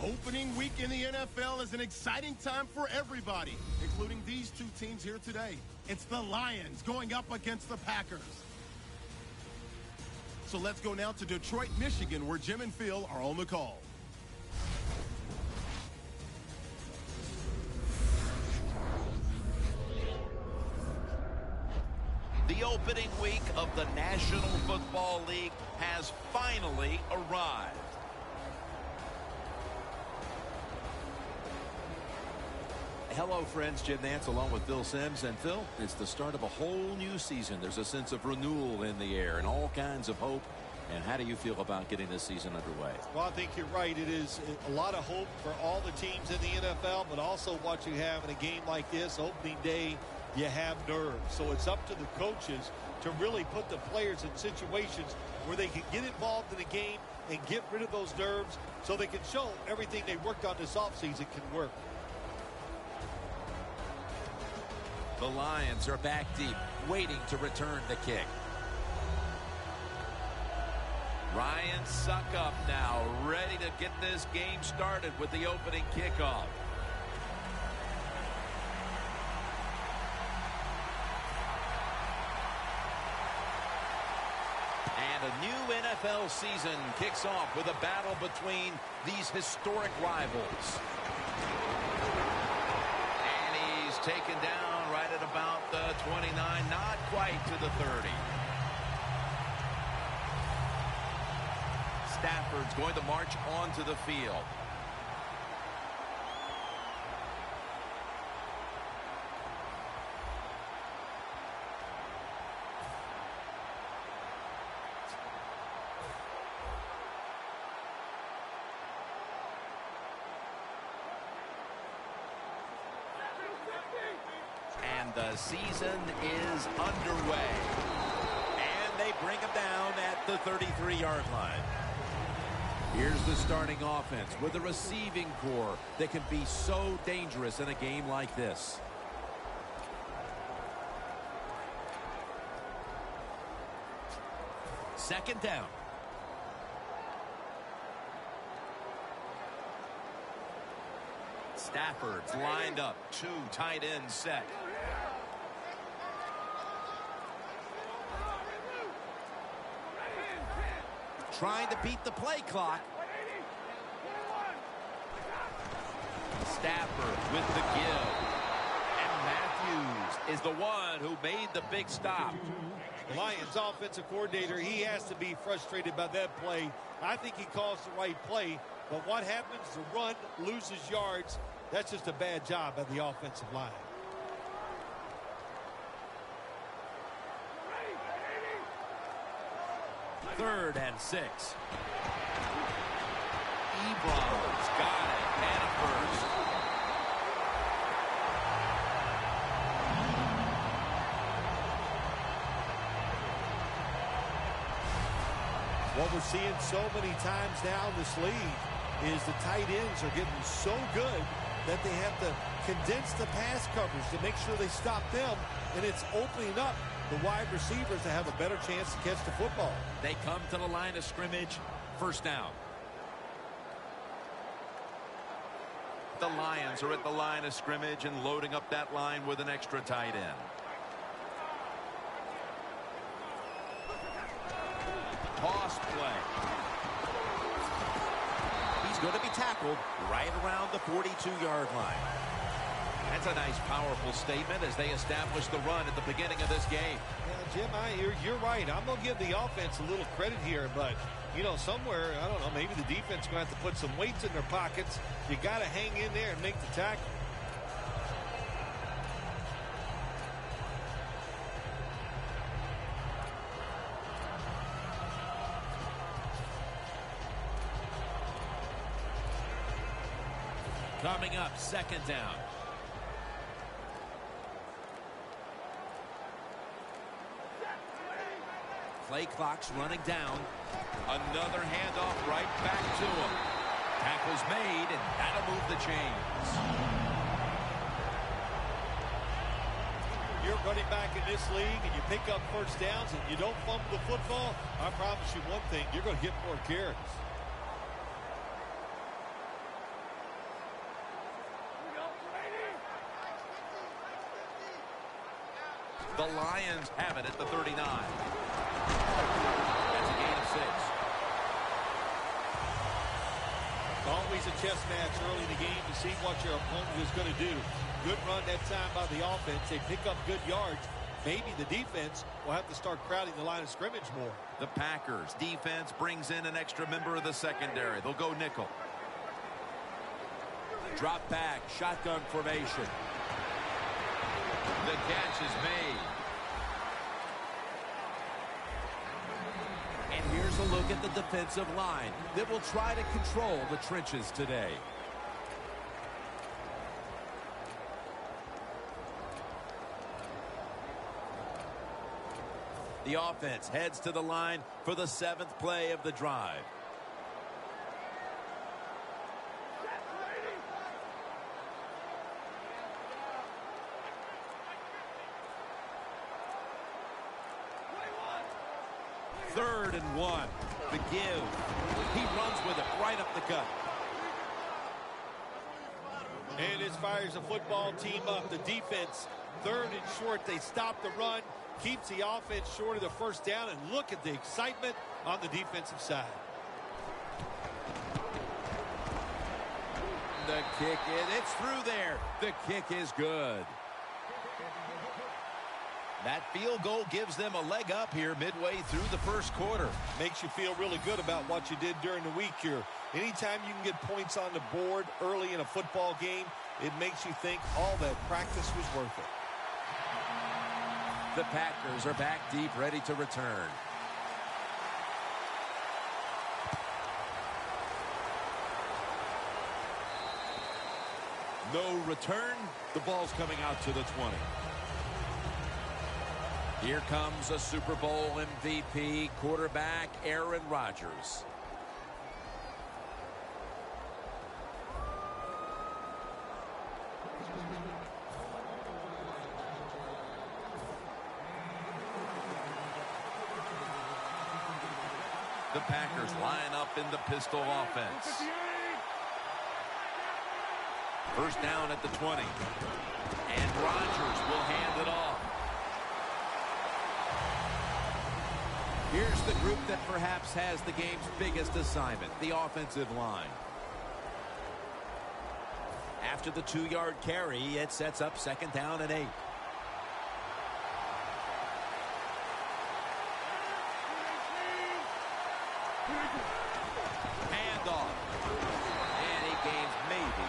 Opening week in the NFL is an exciting time for everybody, including these two teams here today. It's the Lions going up against the Packers. So let's go now to Detroit, Michigan, where Jim and Phil are on the call. The opening week of the National Football League has finally arrived. Hello, friends. Jim Nantz along with Phil Simms. And Phil, it's the start of a whole new season. There's a sense of renewal in the air and all kinds of hope. And how do you feel about getting this season underway? Well, I think you're right. It is a lot of hope for all the teams in the NFL, but also what you have in a game like this, opening day, you have nerves. So it's up to the coaches to really put the players in situations where they can get involved in the game and get rid of those nerves so they can show everything they worked on this offseason can work. The Lions are back deep, waiting to return the kick. Ryan Suckup now ready to get this game started with the opening kickoff. And a new NFL season kicks off with a battle between these historic rivals. And he's taken down right at about the 29, not quite to the 30. Stafford's going to march onto the field. And the season is underway. And they bring him down at the 33-yard line. Here's the starting offense with a receiving core that can be so dangerous in a game like this. Second down. Stafford's lined up, two tight ends set. Trying to beat the play clock. Stafford with the give. And Matthews is the one who made the big stop. The Lions offensive coordinator, he has to be frustrated by that play. I think he calls the right play, but what happens? The run loses yards. That's just a bad job by the offensive line. Third and 6. Ebron's got it, and a first. What we're seeing so many times now in this league is the tight ends are getting so good that they have to condense the pass coverage to make sure they stop them, and it's opening up the wide receivers to have a better chance to catch the football. They come to the line of scrimmage. First down. The Lions are at the line of scrimmage and loading up that line with an extra tight end. Toss play. He's going to be tackled right around the 42-yard line. That's a nice, powerful statement as they establish the run at the beginning of this game. Yeah, Jim, you're right. I'm going to give the offense a little credit here, but, you know, somewhere, I don't know, maybe the defense is going to have to put some weights in their pockets. You got to hang in there and make the tackle. Coming up, second down. Play clock's running down. Another handoff right back to him. Tackle's made, and that'll move the chains. You're running back in this league and you pick up first downs and you don't fumble the football, I promise you one thing, you're going to get more carries. The Lions have it at the 39. That's a gain of 6. It's always a chess match early in the game to see what your opponent is going to do. Good run that time by the offense. They pick up good yards. Maybe the defense will have to start crowding the line of scrimmage more. The Packers defense brings in an extra member of the secondary. They'll go nickel. Drop back, shotgun formation. The catch is made. And here's a look at the defensive line that will try to control the trenches today. The offense heads to the line for the 7th play of the drive. Third and 1. The give. He runs with it right up the gut. And this fires a football team up. The defense, 3rd and short. They stop the run. Keeps the offense short of the first down. And look at the excitement on the defensive side. The kick it's through there. The kick is good. That field goal gives them a leg up here midway through the first quarter. Makes you feel really good about what you did during the week here. Anytime you can get points on the board early in a football game, it makes you think all that practice was worth it. The Packers are back deep, ready to return. No return. The ball's coming out to the 20. Here comes a Super Bowl MVP quarterback, Aaron Rodgers. The Packers line up in the pistol offense. First down at the 20. And Rodgers will hand it off. Here's the group that perhaps has the game's biggest assignment, the offensive line. After the 2-yard carry, it sets up 2nd down and 8. Handoff. And he gains maybe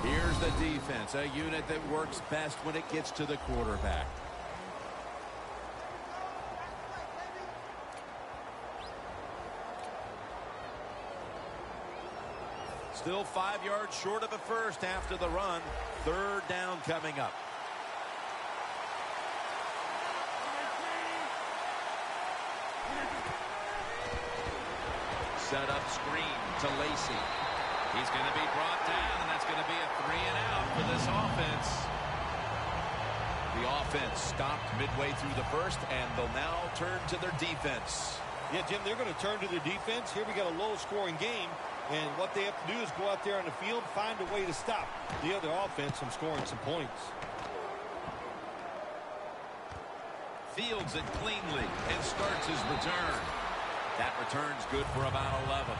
3. Here's the defense, a unit that works best when it gets to the quarterback. Still 5 yards short of a first after the run. 3rd down coming up. Set up screen to Lacey. He's going to be brought down, and that's going to be a 3-and-out for this offense. The offense stopped midway through the first, and they'll now turn to their defense. Yeah, Jim, they're going to turn to their defense. Here we got a low-scoring game. And what they have to do is go out there on the field, find a way to stop the other offense from scoring some points. Fields it cleanly and starts his return. That return's good for about 11.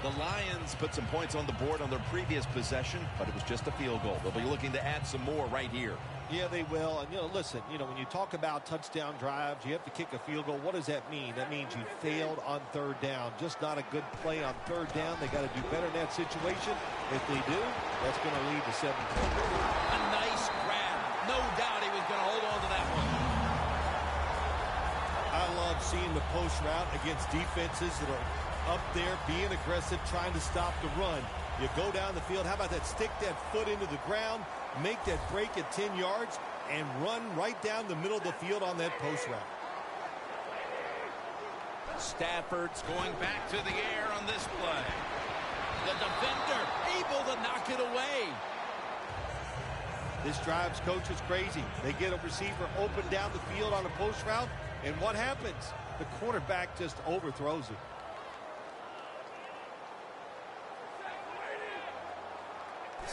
The Lions put some points on the board on their previous possession, but it was just a field goal. They'll be looking to add some more right here. Yeah, they will. And, listen, when you talk about touchdown drives, you have to kick a field goal. What does that mean? That means you failed on 3rd down. Just not a good play on 3rd down. They got to do better in that situation. If they do, that's going to lead to 7 points. A nice grab. No doubt he was going to hold on to that one. I love seeing the post route against defenses that are up there being aggressive, trying to stop the run. You go down the field. How about that? Stick that foot into the ground, make that break at 10 yards, and run right down the middle of the field on that post route. Stafford's going back to the air on this play. The defender able to knock it away. This drive's coach is crazy. They get a receiver open down the field on a post route, and what happens? The quarterback just overthrows it.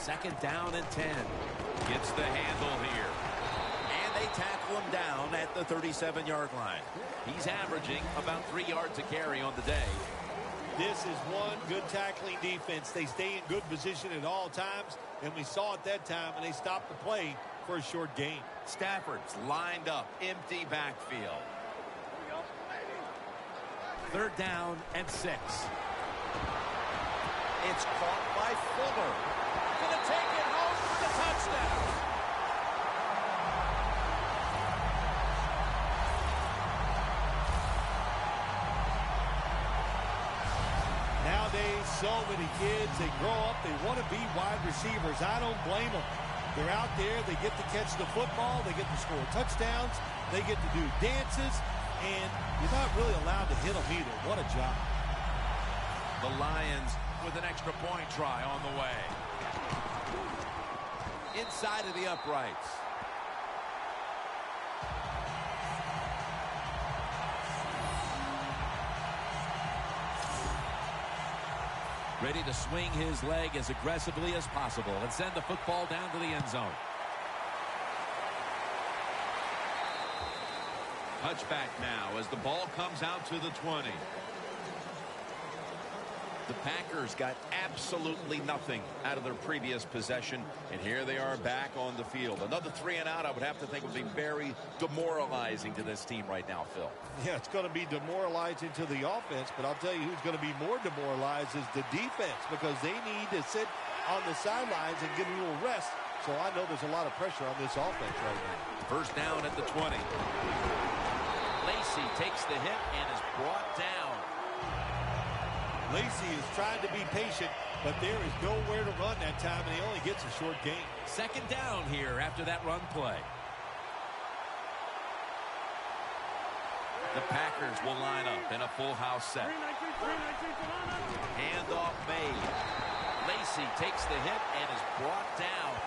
Second down and 10. Gets the handle here. And they tackle him down at the 37-yard line. He's averaging about 3 yards a carry on the day. This is one good tackling defense. They stay in good position at all times, and we saw it that time, and they stopped the play for a short gain. Stafford's lined up, empty backfield. Third down and 6. It's caught by Fuller. Gonna take it home for the touchdown. Nowadays, so many kids, they grow up, they want to be wide receivers. I don't blame them. They're out there, they get to catch the football, they get to score touchdowns, they get to do dances, and you're not really allowed to hit them either. What a job. The Lions with an extra point try on the way. Inside of the uprights. Ready to swing his leg as aggressively as possible and send the football down to the end zone. Touchback now as the ball comes out to the 20. The Packers got absolutely nothing out of their previous possession, and here they are back on the field. Another 3 and out, I would have to think, would be very demoralizing to this team right now, Phil. Yeah, it's going to be demoralizing to the offense, but I'll tell you who's going to be more demoralized is the defense, because they need to sit on the sidelines and get a little rest. So I know there's a lot of pressure on this offense right now. First down at the 20. Lacy takes the hit and is brought down. Lacy is trying to be patient, but there is nowhere to run that time, and he only gets a short gain. Second down here after that run play. The Packers will line up in a full house set. Handoff made. Lacy takes the hit and is brought down.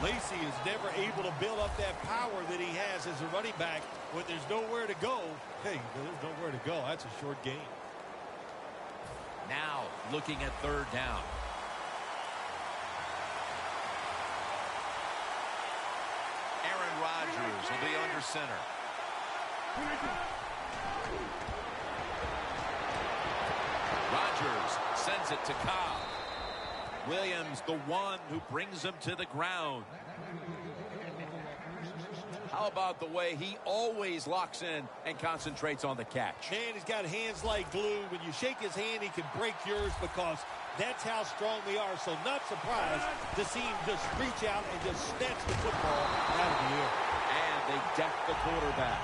Lacy is never able to build up that power that he has as a running back when there's nowhere to go. Hey, there's nowhere to go. That's a short gain. Now looking at third down. Aaron Rodgers will be under center. Rodgers sends it to Cobb. Williams, the one who brings him to the ground. How about the way he always locks in and concentrates on the catch? Man, he's got hands like glue. When you shake his hand, he can break yours because that's how strong they are. So not surprised to see him just reach out and just snatch the football out of the air. And they deck the quarterback.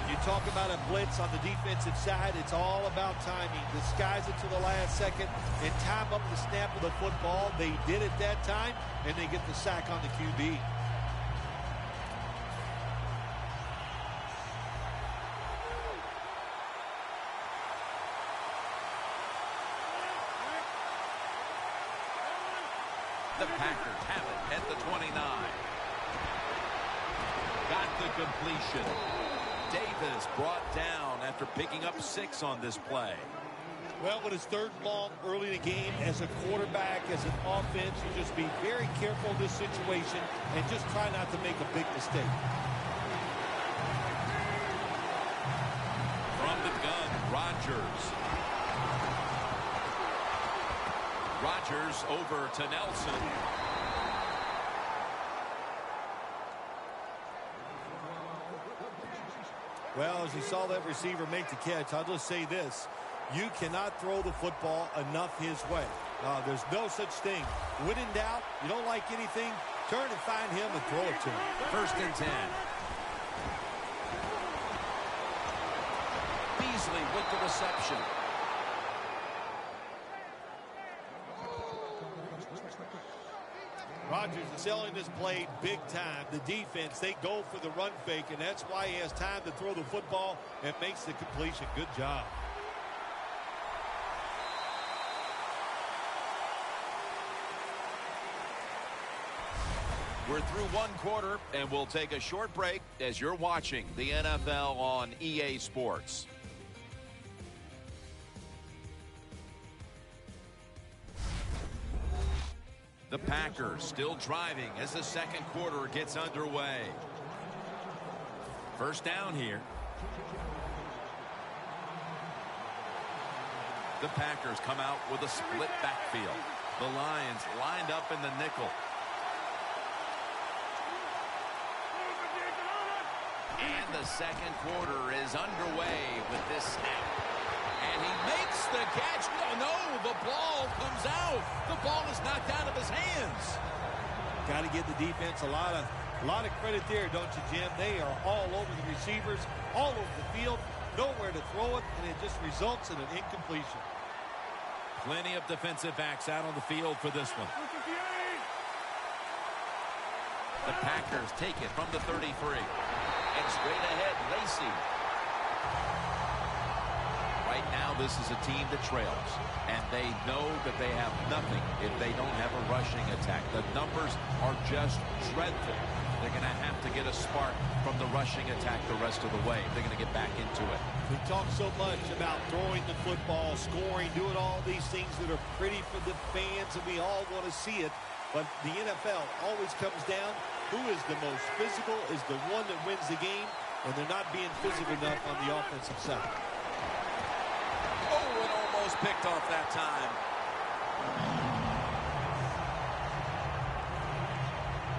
You talk about a blitz on the defensive side, it's all about timing. Disguise it to the last second and time up the snap of the football. They did it that time, and they get the sack on the QB. The Packers have it at the 29. Got the completion. Davis brought down after picking up 6 on this play. Well, when it's third and long early in the game, as a quarterback, as an offense, you just be very careful in this situation and just try not to make a big mistake. From the gun, Rodgers. Rodgers over to Nelson. Well, as you saw that receiver make the catch, I'll just say this. You cannot throw the football enough his way. There's no such thing. When in doubt, you don't like anything, turn and find him and throw it to him. First and 10. Beasley with the reception. Rodgers is selling this play big time. The defense, they go for the run fake, and that's why he has time to throw the football and makes the completion. Good job. We're through one quarter, and we'll take a short break as you're watching the NFL on EA Sports. The Packers still driving as the second quarter gets underway. First down here. The Packers come out with a split backfield. The Lions lined up in the nickel. And the second quarter is underway with this snap. And he makes the catch. No, the ball comes out. The ball is knocked out of his hands. Got to give the defense a lot of credit there, don't you, Jim? They are all over the receivers, all over the field, nowhere to throw it, and it just results in an incompletion. Plenty of defensive backs out on the field for this one. The Packers take it from the 33. And straight ahead, Lacy. Right now, this is a team that trails. And they know that they have nothing if they don't have a rushing attack. The numbers are just dreadful. They're going to have to get a spark from the rushing attack the rest of the way if they're going to get back into it. We talk so much about throwing the football, scoring, doing all these things that are pretty for the fans, and we all want to see it. But the NFL always comes down, who is the most physical is the one that wins the game, and they're not being physical enough on the offensive side. Oh, it almost picked off that time.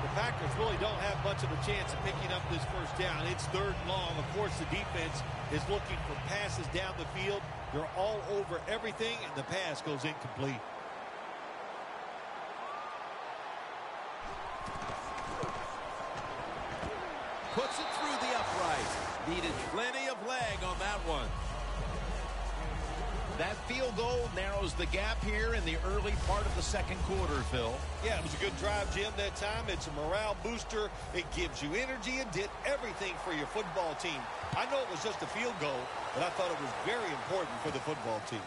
The Packers really don't have much of a chance of picking up this first down. It's third and long. Of course, the defense is looking for passes down the field. They're all over everything, and the pass goes incomplete. Puts it through the upright. Needed plenty of leg on that one. That field goal narrows the gap here in the early part of the second quarter, Phil. Yeah, it was a good drive, Jim, that time. It's a morale booster. It gives you energy and did everything for your football team. I know it was just a field goal, but I thought it was very important for the football team.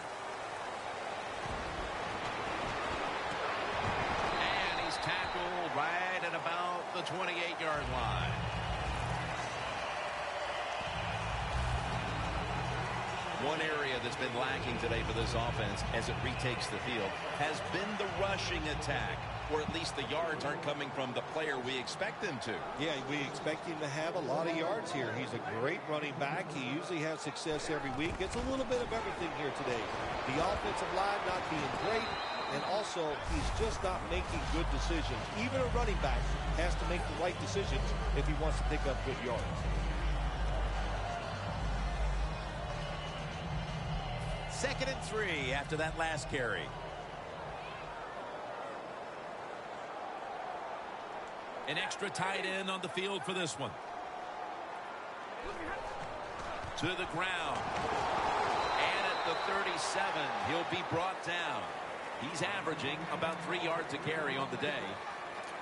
And he's tackled right at about the 28-yard line. One area that's been lacking today for this offense as it retakes the field has been the rushing attack, or at least the yards aren't coming from the player we expect them to. Yeah, we expect him to have a lot of yards here. He's a great running back. He usually has success every week. It's a little bit of everything here today. The offensive line not being great, and also he's just not making good decisions. Even a running back has to make the right decisions if he wants to pick up good yards. Second and 3 after that last carry. An extra tight end on the field for this one. To the ground. And at the 37, he'll be brought down. He's averaging about 3 yards a carry on the day.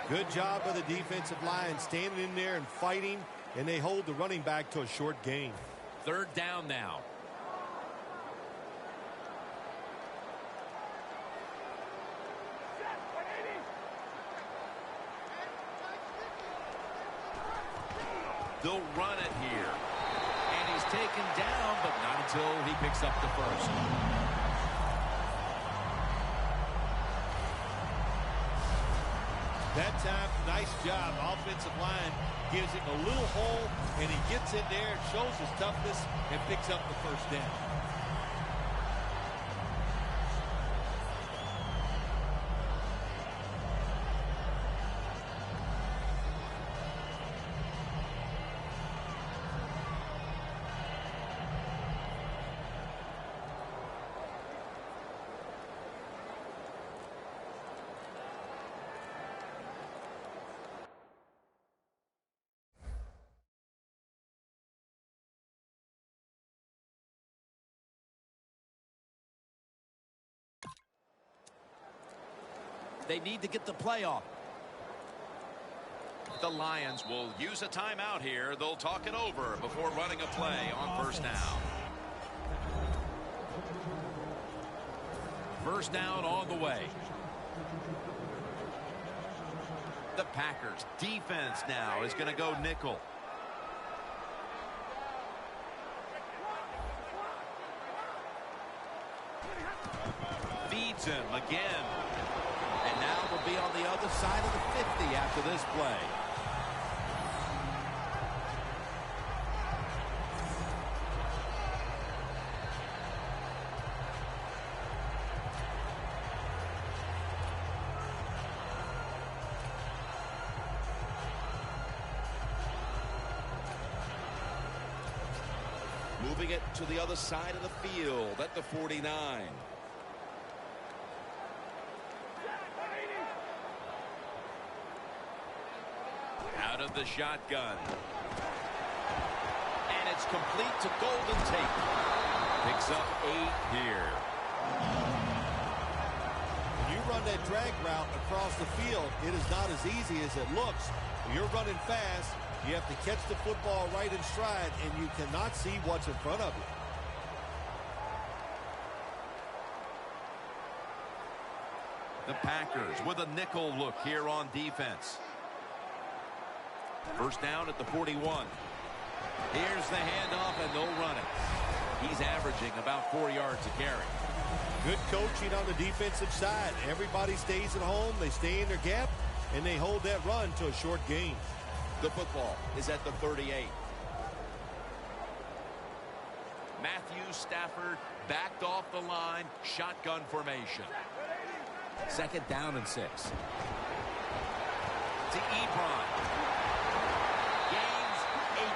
Good job by the defensive line standing in there and fighting, and they hold the running back to a short gain. Third down now. They'll run it here. And he's taken down, but not until he picks up the first. That time, nice job. Offensive line gives him a little hole, and he gets in there and shows his toughness and picks up the first down. They need to get the play off. The Lions will use a timeout here. They'll talk it over before running a play on first down. First down on the way. The Packers defense now is going to go nickel. Feeds him again. And now we're be on the other side of the 50 after this play. Moving it to the other side of the field at the 49. Out of the shotgun. And it's complete to Golden Tate. Picks up 8 here. When you run that drag route across the field, it is not as easy as it looks. When you're running fast, you have to catch the football right in stride, and you cannot see what's in front of you. The Packers with a nickel look here on defense. First down at the 41. Here's the handoff, and they'll run it. He's averaging about 4 yards a carry. Good coaching on the defensive side. Everybody stays at home, they stay in their gap, and they hold that run to a short gain. The football is at the 38. Matthew Stafford backed off the line, shotgun formation. Second down and 6. To Ebron. Gains 18.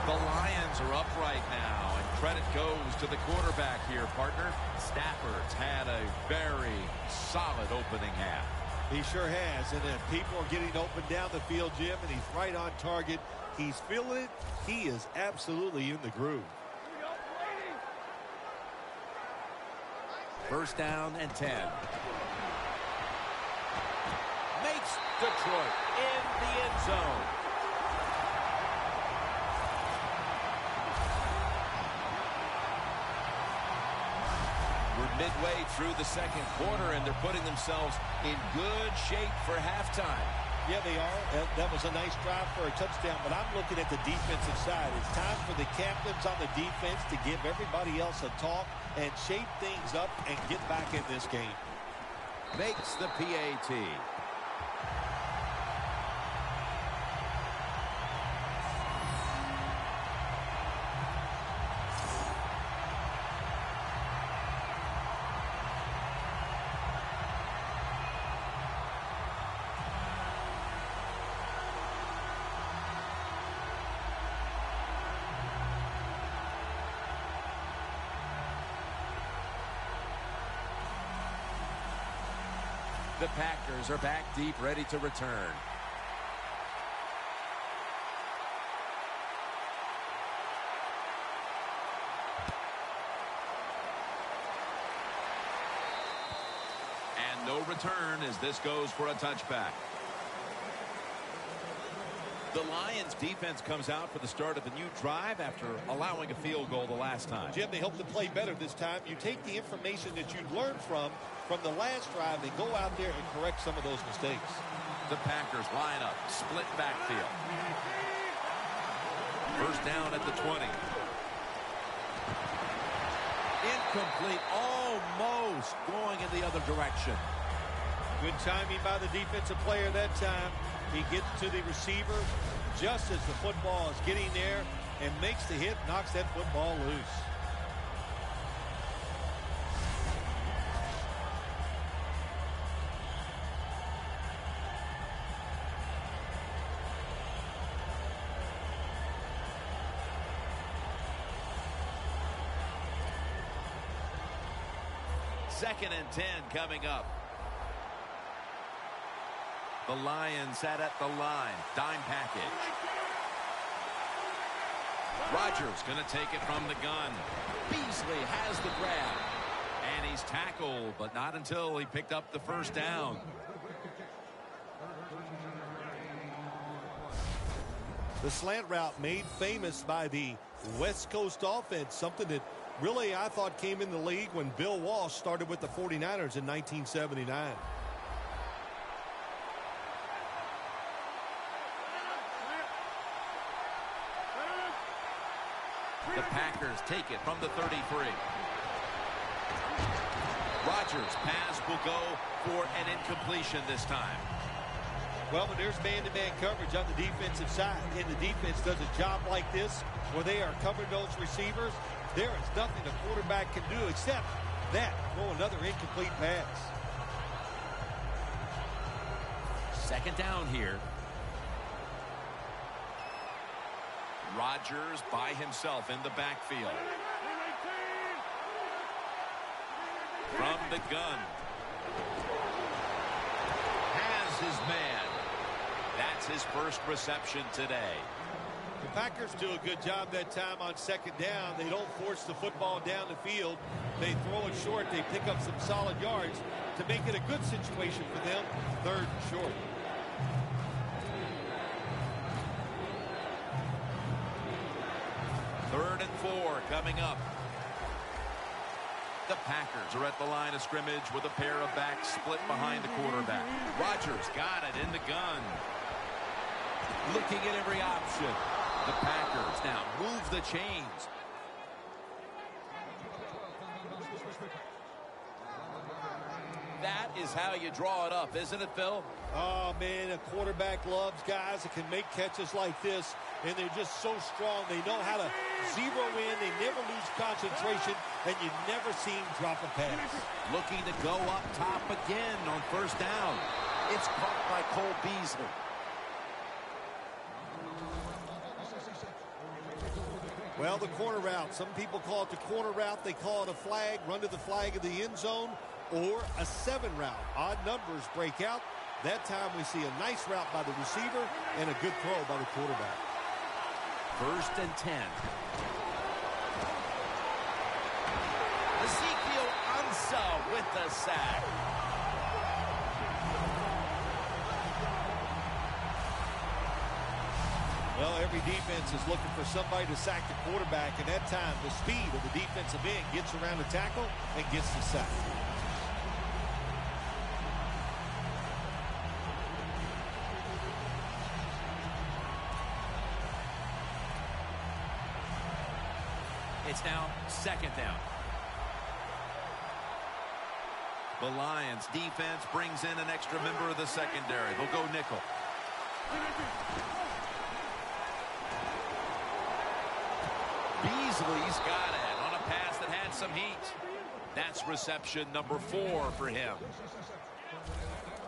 The Lions are up right now, and credit goes to the quarterback here, partner. Stafford's had a very solid opening half. He sure has, and then people are getting open down the field, Jim, and he's right on target. He's feeling it. He is absolutely in the groove. First down and 10. Makes Detroit in the end zone. We're midway through the second quarter, and they're putting themselves in good shape for halftime. Yeah, they are. That was a nice drive for a touchdown, but I'm looking at the defensive side. It's time for the captains on the defense to give everybody else a talk and shape things up and get back in this game. Makes the PAT. The Packers are back deep, ready to return. And no return as this goes for a touchback. The Lions defense comes out for the start of the new drive after allowing a field goal the last time. Jim, they hope to play better this time. You take the information that you learned from the last drive and go out there and correct some of those mistakes. The Packers line up, split backfield. First down at the 20. Incomplete, almost going in the other direction. Good timing by the defensive player that time. He gets to the receiver just as the football is getting there and makes the hit, knocks that football loose. Second and 10 coming up. The Lions sat at the line. Dime package. Rodgers going to take it from the gun. Beasley has the grab. And he's tackled, but not until he picked up the first down. The slant route made famous by the West Coast offense, something that really I thought came in the league when Bill Walsh started with the 49ers in 1979. The Packers take it from the 33. Rodgers' pass will go for an incompletion this time. Well, when there's man-to-man coverage on the defensive side, and the defense does a job like this where they are covering those receivers, there is nothing the quarterback can do except that, throw another incomplete pass. Second down here. Rodgers by himself in the backfield. From the gun. Has his man. That's his first reception today. The Packers do a good job that time on second down. They don't force the football down the field. They throw it short. They pick up some solid yards to make it a good situation for them. Third and short. Third and 4 coming up. The Packers are at the line of scrimmage with a pair of backs split behind the quarterback. Rodgers got it in the gun. Looking at every option. The Packers now move the chains. That is how you draw it up, isn't it, Phil? Oh, man, a quarterback loves guys that can make catches like this, and they're just so strong. They know how to zero in. They never lose concentration, and you never see him drop a pass. Looking to go up top again on first down. It's caught by Cole Beasley. Well, the corner route. Some people call it the corner route. They call it a flag, run to the flag of the end zone, or a 7 route. Odd numbers break out. That time we see a nice route by the receiver and a good throw by the quarterback. First and 10. Ezekiel Ansah with the sack. Well, every defense is looking for somebody to sack the quarterback, and that time the speed of the defensive end gets around the tackle and gets the sack. It's now second down. The Lions defense brings in an extra member of the secondary. They'll go nickel. Beasley's got it on a pass that had some heat. That's reception number 4 for him.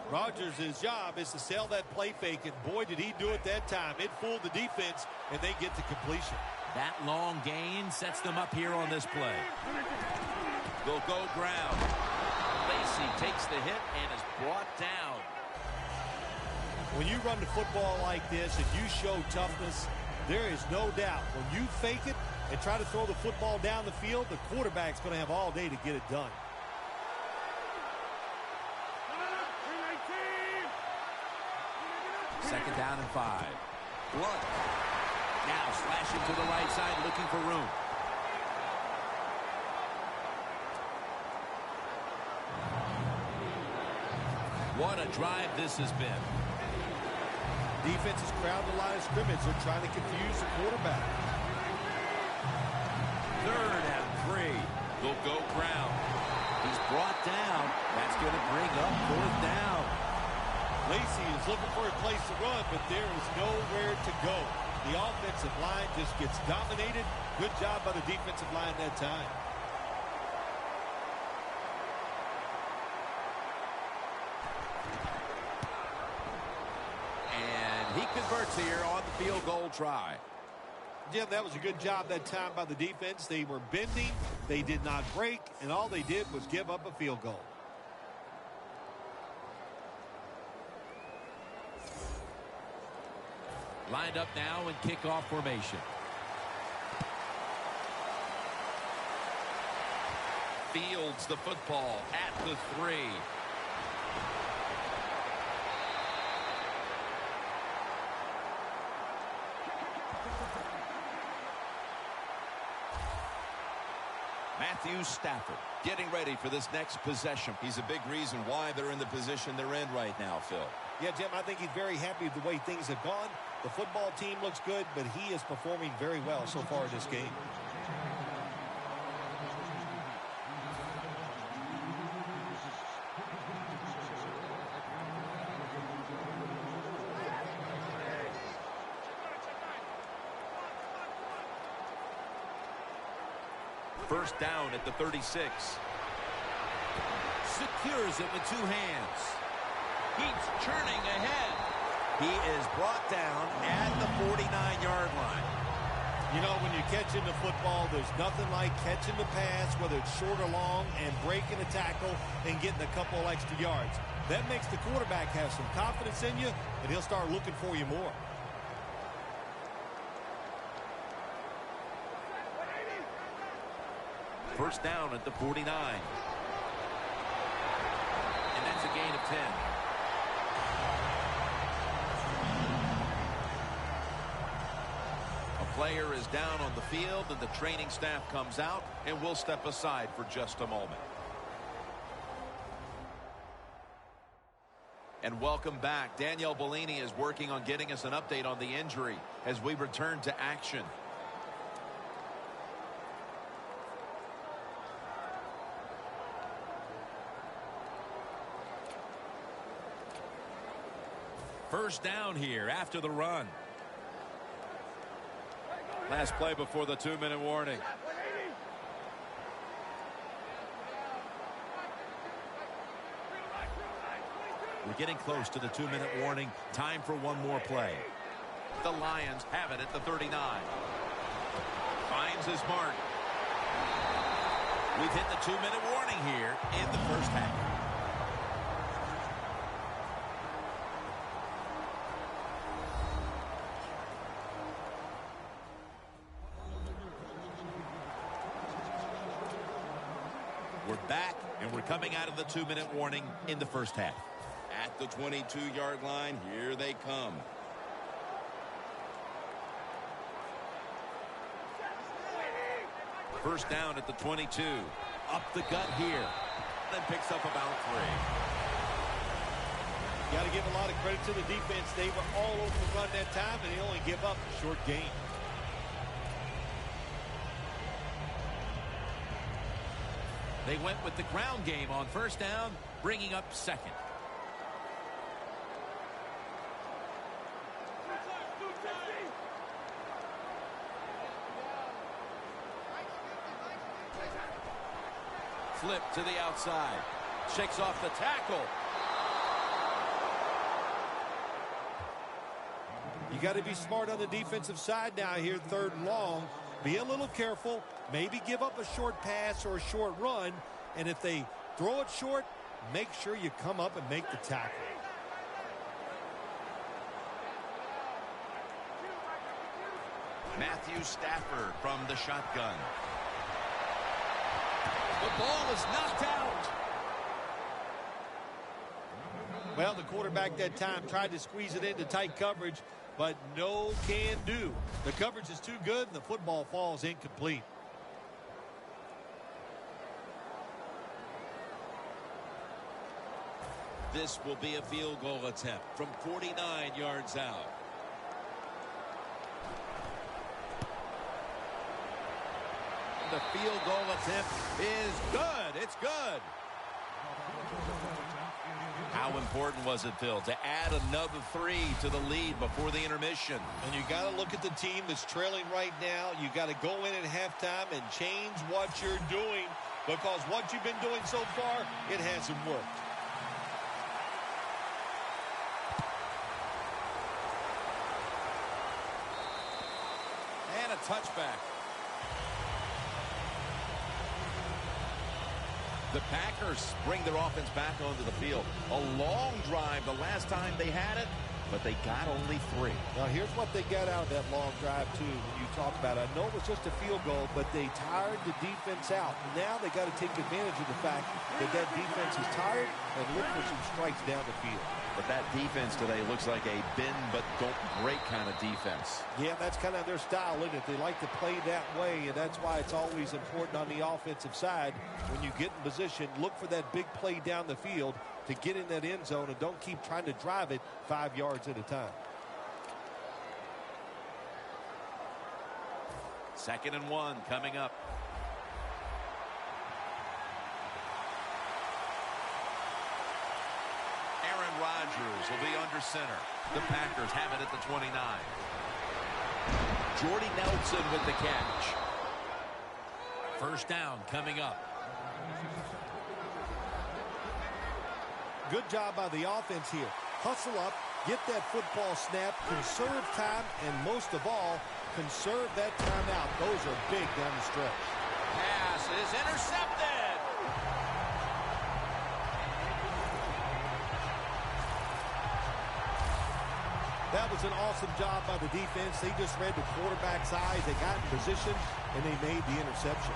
Rodgers' job is to sell that play fake, and boy, did he do it that time. It fooled the defense, and they get to completion. That long gain sets them up here on this play. They'll go ground. Lacy takes the hit and is brought down. When you run the football like this and you show toughness, there is no doubt when you fake it and try to throw the football down the field, the quarterback's going to have all day to get it done. Second down and 5. Blunt. Now slashing to the right side, looking for room. What a drive this has been. Defense is crowding the line of scrimmage. They're trying to confuse the quarterback. Third and 3. They'll go ground. He's brought down. That's going to bring up fourth down. Lacy is looking for a place to run, but there is nowhere to go. The offensive line just gets dominated. Good job by the defensive line that time. And he converts here on the field goal try. Jim, that was a good job that time by the defense. They were bending. They did not break, and all they did was give up a field goal. Lined up now in kickoff formation. Fields the football at the 3. Matthew Stafford getting ready for this next possession. He's a big reason why they're in the position they're in right now, Phil. Yeah, Jim, I think he's very happy with the way things have gone. The football team looks good, but he is performing very well so far in this game. First down at the 36. Secures it with two hands. Keeps churning ahead. He is brought down at the 49-yard line. You know, when you're catching the football, there's nothing like catching the pass, whether it's short or long, and breaking a tackle and getting a couple extra yards. That makes the quarterback have some confidence in you, and he'll start looking for you more. First down at the 49. And that's a gain of 10. Player is down on the field, and the training staff comes out, and we'll step aside for just a moment. And welcome back. Danielle Bellini is working on getting us an update on the injury as we return to action. First down here after the run. Last play before the 2-minute warning. We're getting close to the 2-minute warning. Time for one more play. The Lions have it at the 39. Finds his mark. We've hit the 2-minute warning here in the first half. We're back, and we're coming out of the 2-minute warning in the first half. At the 22-yard line, here they come. First down at the 22. Up the gut here. And picks up about 3. Got to give a lot of credit to the defense. They were all over the run that time, and they only give up a short gain. They went with the ground game on first down, bringing up second. Flip to the outside. Shakes off the tackle. You got to be smart on the defensive side now here, 3rd and long. Be a little careful. Maybe give up a short pass or a short run. And if they throw it short, make sure you come up and make the tackle. Matthew Stafford from the shotgun. The ball is knocked out. Well, the quarterback that time tried to squeeze it into tight coverage, but no can do. The coverage is too good, and the football falls incomplete. This will be a field goal attempt from 49 yards out. The field goal attempt is good. It's good. How important was it, Phil, to add another 3 to the lead before the intermission? And you got to look at the team that's trailing right now. You got to go in at halftime and change what you're doing, because what you've been doing so far, it hasn't worked. And a touchback. The Packers bring their offense back onto the field. A long drive the last time they had it, but they got only 3. Now, here's what they got out of that long drive, too, when you talk about it. I know it was just a field goal, but they tired the defense out. Now they got to take advantage of the fact that that defense is tired and look for some strikes down the field. But that defense today looks like a bend but don't break kind of defense. Yeah, that's kind of their style, isn't it? They like to play that way, and that's why it's always important on the offensive side. When you get in position, look for that big play down the field to get in that end zone, and don't keep trying to drive it 5 yards at a time. 2nd and 1 coming up. Aaron Rodgers will be under center. The Packers have it at the 29. Jordy Nelson with the catch. First down coming up. Good job by the offense here. Hustle up, get that football snap, conserve time, and most of all, conserve that timeout. Those are big down the stretch. Pass is intercepted. That was an awesome job by the defense. They just read the quarterback's eyes. They got in position, and they made the interception.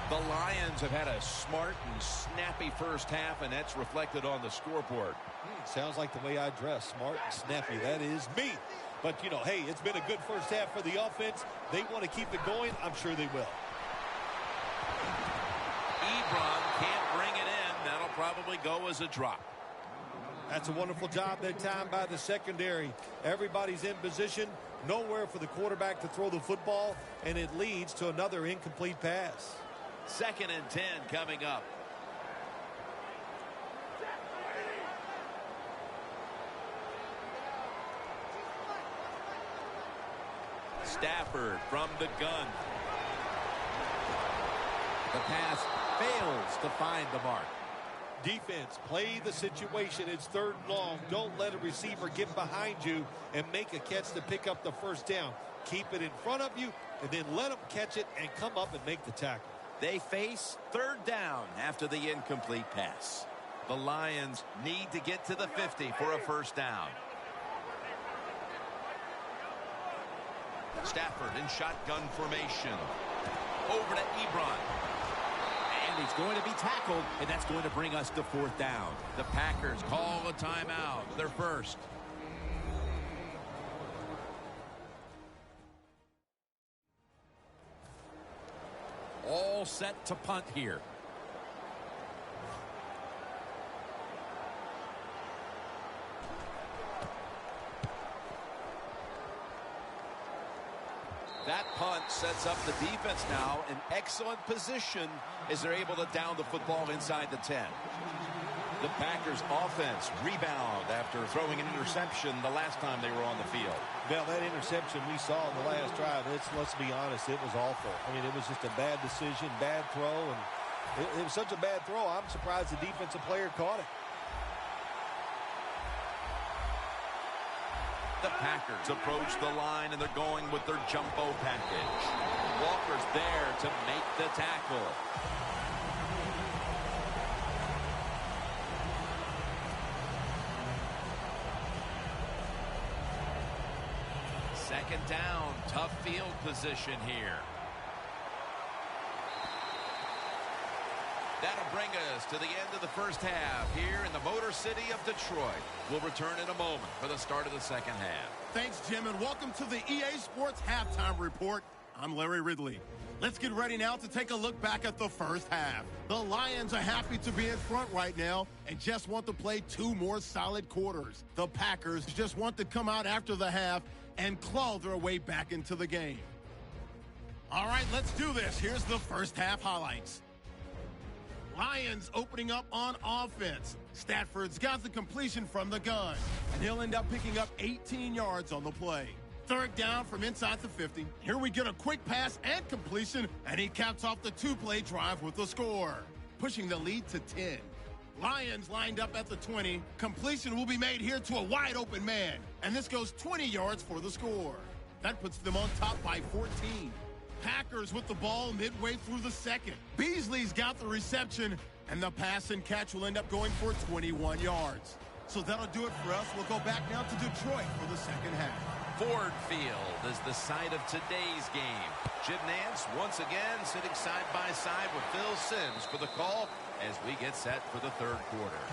The Lions have had a smart and snappy first half, and that's reflected on the scoreboard. Sounds like the way I dress. Smart and snappy. That is me. But, you know, hey, it's been a good first half for the offense. They want to keep it going. I'm sure they will. Ebron can't bring it in. That'll probably go as a drop. That's a wonderful job that time by the secondary. Everybody's in position. Nowhere for the quarterback to throw the football, and it leads to another incomplete pass. 2nd and 10 coming up. Stafford from the gun. The pass fails to find the mark. Defense, play the situation. It's 3rd and long. Don't let a receiver get behind you and make a catch to pick up the first down. Keep it in front of you, and then let them catch it and come up and make the tackle. They face 3rd down after the incomplete pass. The Lions need to get to the 50 for a first down. Stafford in shotgun formation. Over to Ebron. And he's going to be tackled, and that's going to bring us to 4th down. The Packers call a timeout. Their first. All set to punt here. That punt sets up the defense now in excellent position as they're able to down the football inside the 10. The Packers offense rebound after throwing an interception the last time they were on the field. Well, that interception we saw in the last drive, let's be honest, it was awful. I mean, it was just a bad decision, bad throw, and it was such a bad throw, I'm surprised the defensive player caught it. The Packers approach the line, and they're going with their jumbo package. Walker's there to make the tackle. Second down, tough field position here. That'll bring us to the end of the first half here in the Motor City of Detroit. We'll return in a moment for the start of the second half. Thanks, Jim, and welcome to the EA Sports Halftime Report. I'm Larry Ridley. Let's get ready now to take a look back at the first half. The Lions are happy to be in front right now and just want to play 2 more solid quarters. The Packers just want to come out after the half and claw their way back into the game. All right, let's do this. Here's the first half highlights. Lions opening up on offense. Stafford's got the completion from the gun, and he'll end up picking up 18 yards on the play. 3rd down from inside the 50. Here we get a quick pass and completion, and he caps off the 2-play drive with the score, pushing the lead to 10. Lions lined up at the 20. Completion will be made here to a wide open man, and this goes 20 yards for the score. That puts them on top by 14. Packers with the ball midway through the second. Beasley's got the reception, and the pass and catch will end up going for 21 yards. So that'll do it for us. We'll go back now to Detroit for the second half. Ford Field is the site of today's game. Jim Nantz once again sitting side by side with Phil Simms for the call as we get set for the 3rd quarter.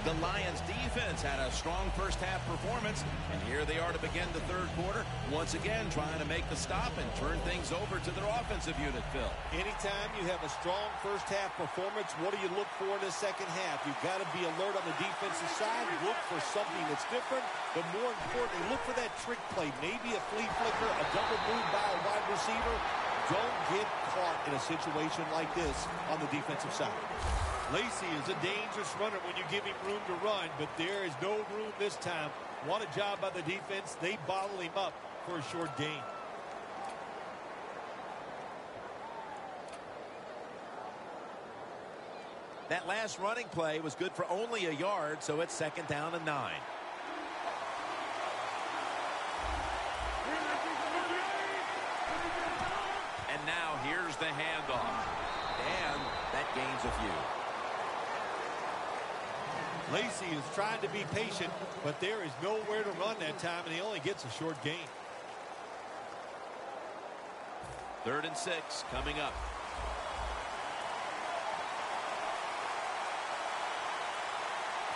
The Lions defense had a strong first half performance, and here they are to begin the 3rd quarter, once again trying to make the stop and turn things over to their offensive unit, Phil. Anytime you have a strong first half performance, what do you look for in the second half? You've got to be alert on the defensive side, look for something that's different, but more importantly, look for that trick play, maybe a flea flicker, a double move by a wide receiver. don't get caught in a situation like this on the defensive side. Lacy is a dangerous runner when you give him room to run, but there is no room this time. What a job by the defense. They bottle him up for a short gain. That last running play was good for only a yard, so it's 2nd down and 9. And now here's the handoff. And that gains a few. Lacy is trying to be patient, but there is nowhere to run that time, and he only gets a short gain. 3rd and 6 coming up.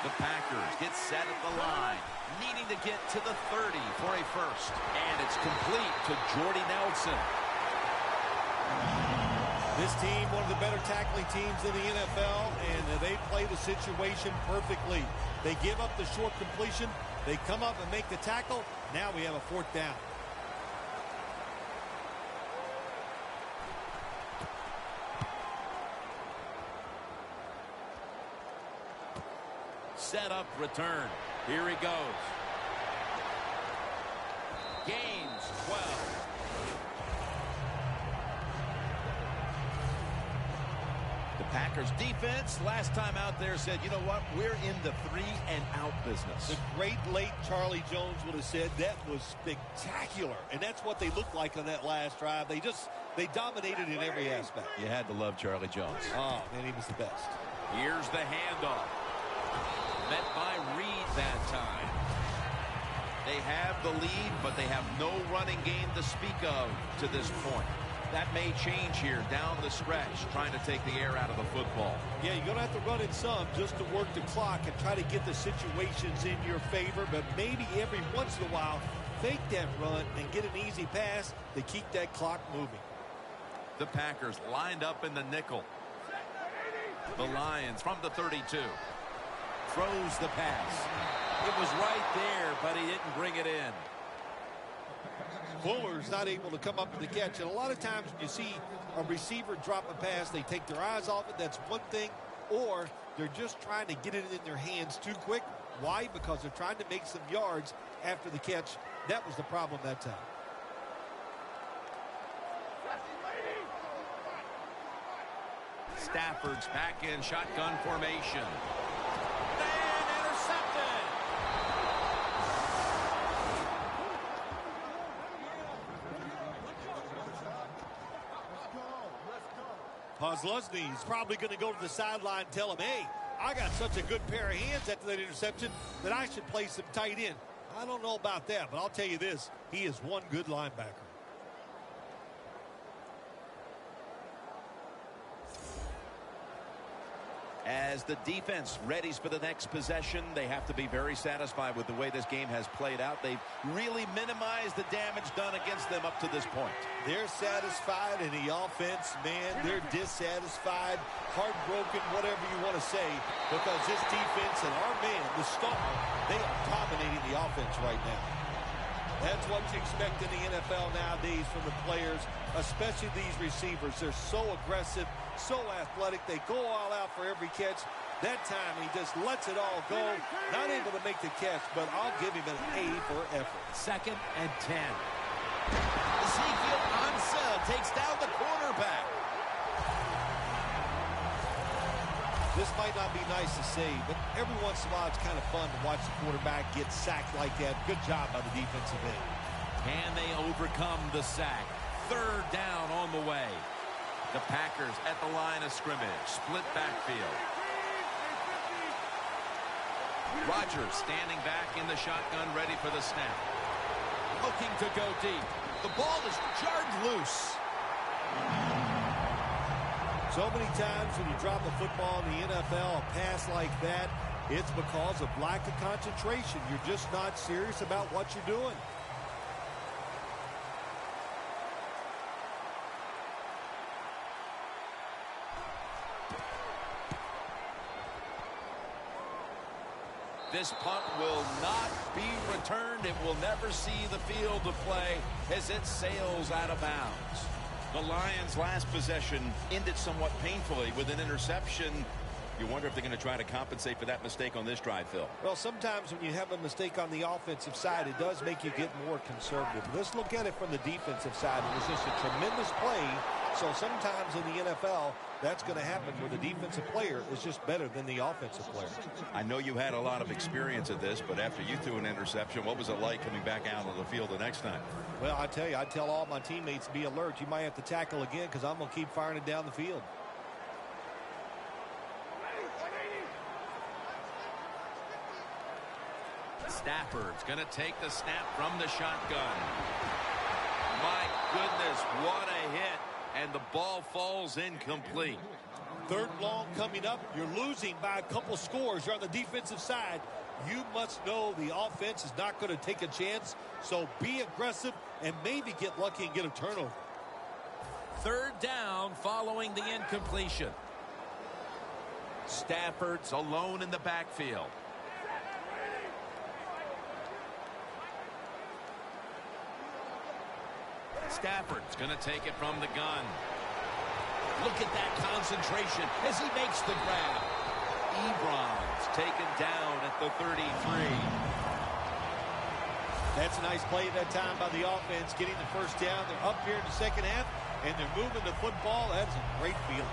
The Packers get set at the line, needing to get to the 30 for a first. And it's complete to Jordy Nelson. This team, one of the better tackling teams in the NFL, and they play the situation perfectly. They give up the short completion. They come up and make the tackle. Now we have a 4th down. Set up, return. Here he goes. Gains 12. The Packers defense last time out there said, you know what, we're in the 3-and-out business. The great late Charlie Jones would have said that was spectacular, and that's what they looked like on that last drive. They dominated in every aspect. You had to love Charlie Jones. Oh, man, he was the best. Here's the handoff. Met by Reed that time. They have the lead, but they have no running game to speak of to this point. That may change here down the stretch, trying to take the air out of the football. Yeah, you're going to have to run it some just to work the clock and try to get the situations in your favor, but maybe every once in a while, fake that run and get an easy pass to keep that clock moving. The Packers lined up in the nickel. The Lions from the 32. Throws the pass. It was right there, but he didn't bring it in. Fuller's not able to come up with the catch. And a lot of times when you see a receiver drop a pass, they take their eyes off it. That's one thing. Or they're just trying to get it in their hands too quick. Why? Because they're trying to make some yards after the catch. That was the problem that time. Stafford's back in shotgun formation. Kozlowski's probably going to go to the sideline and tell him, hey, I got such a good pair of hands after that interception that I should play some tight end. I don't know about that, but I'll tell you this, he is one good linebacker. As the defense readies for the next possession, they have to be very satisfied with the way this game has played out. They've really minimized the damage done against them up to this point. They're satisfied in the offense, man. They're dissatisfied, heartbroken, whatever you want to say, because this defense and our man, the star, they are dominating the offense right now. That's what you expect in the NFL nowadays from the players, especially these receivers. They're so aggressive, so athletic. They go all out for every catch. That time he just lets it all go. Not able to make the catch, but I'll give him an A for effort. 2nd and 10. Ezekiel Ansah takes down the quarterback. This might not be nice to say, but every once in a while it's kind of fun to watch the quarterback get sacked like that. Good job by the defensive end. Can they overcome the sack? 3rd down on the way. The Packers at the line of scrimmage. Split backfield. Rodgers standing back in the shotgun, ready for the snap. Looking to go deep. The ball is jarred loose. So many times when you drop a football in the NFL, a pass like that, it's because of lack of concentration. You're just not serious about what you're doing. This punt will not be returned. It will never see the field of play as it sails out of bounds. The Lions' last possession ended somewhat painfully with an interception. You wonder if they're going to try to compensate for that mistake on this drive, Phil. Well, sometimes when you have a mistake on the offensive side, it does make you get more conservative. Let's look at it from the defensive side. It was just a tremendous play. So sometimes in the NFL, that's going to happen where the defensive player is just better than the offensive player. I know you had a lot of experience at this, but after you threw an interception, what was it like coming back out on the field the next time? Well, I tell you, I tell all my teammates, be alert. You might have to tackle again because I'm going to keep firing it down the field. Stafford's going to take the snap from the shotgun. My goodness, what a hit. And the ball falls incomplete. Third and long coming up. You're losing by a couple scores. You're on the defensive side. You must know the offense is not going to take a chance. So be aggressive and maybe get lucky and get a turnover. Third down following the incompletion. Stafford's alone in the backfield. Stafford's going to take it from the gun. Look at that concentration as he makes the grab. Ebron's taken down at the 33. That's a nice play that time by the offense, getting the first down. They're up here in the second half, and they're moving the football. That's a great feeling.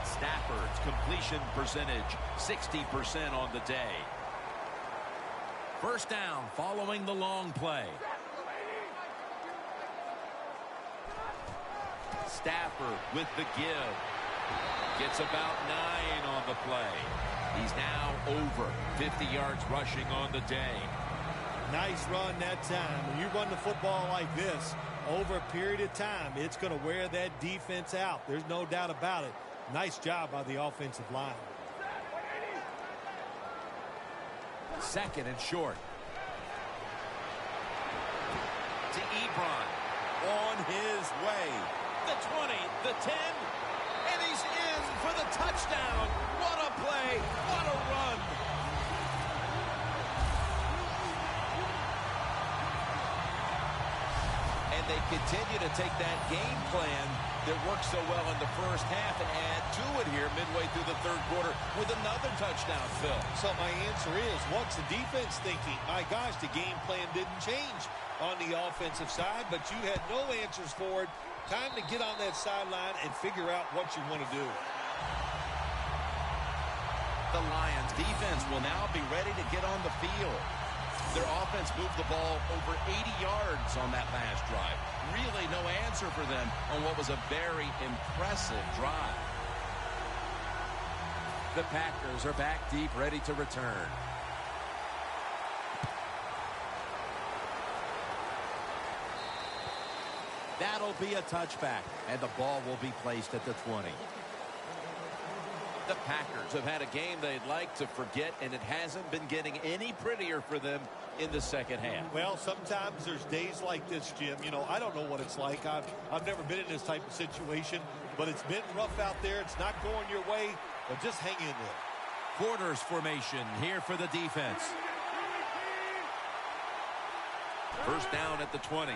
Stafford's completion percentage, 60% on the day. First down following the long play. Stafford with the give. Gets about 9 on the play. He's now over 50 yards rushing on the day. Nice run that time. When you run the football like this over a period of time, it's going to wear that defense out. There's no doubt about it. Nice job by the offensive line. Second and short. To Ebron. On his way. The 20, the 10, and he's in for the touchdown. What a play, what a run. And they continue to take that game plan that worked so well in the first half and add to it here midway through the third quarter with another touchdown, Phil. So my answer is, what's the defense thinking? My gosh, the game plan didn't change on the offensive side, but you had no answers for it. Time to get on that sideline and figure out what you want to do. The Lions defense will now be ready to get on the field. Their offense moved the ball over 80 yards on that last drive. Really no answer for them on what was a very impressive drive. The Packers are back deep, ready to return. That'll be a touchback, and the ball will be placed at the 20. The Packers have had a game they'd like to forget, and it hasn't been getting any prettier for them in the second half. Well, sometimes there's days like this, Jim. You know, I don't know what it's like. I've never been in this type of situation, but it's been rough out there. It's not going your way, but just hang in there. Quarters formation here for the defense. First down at the 20.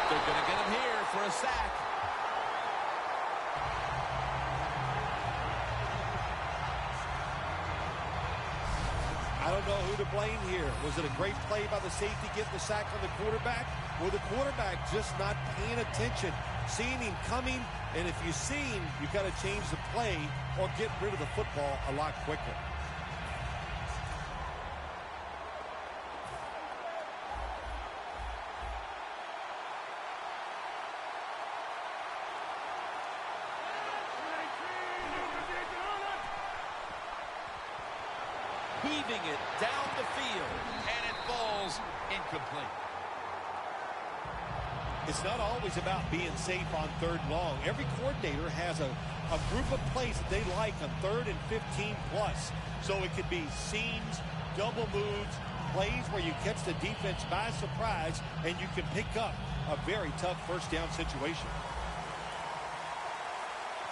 They're going to get him here for a sack. I don't know who to blame here. Was it a great play by the safety getting the sack on the quarterback? Or the quarterback just not paying attention, seeing him coming, and if you see him, you've got to change the play or get rid of the football a lot quicker. Heaving it down the field, and it falls incomplete. It's not always about being safe on third and long. Every coordinator has a group of plays that they like on 3rd and 15 plus. So it could be seams, double moves, plays where you catch the defense by surprise and you can pick up a very tough first down situation.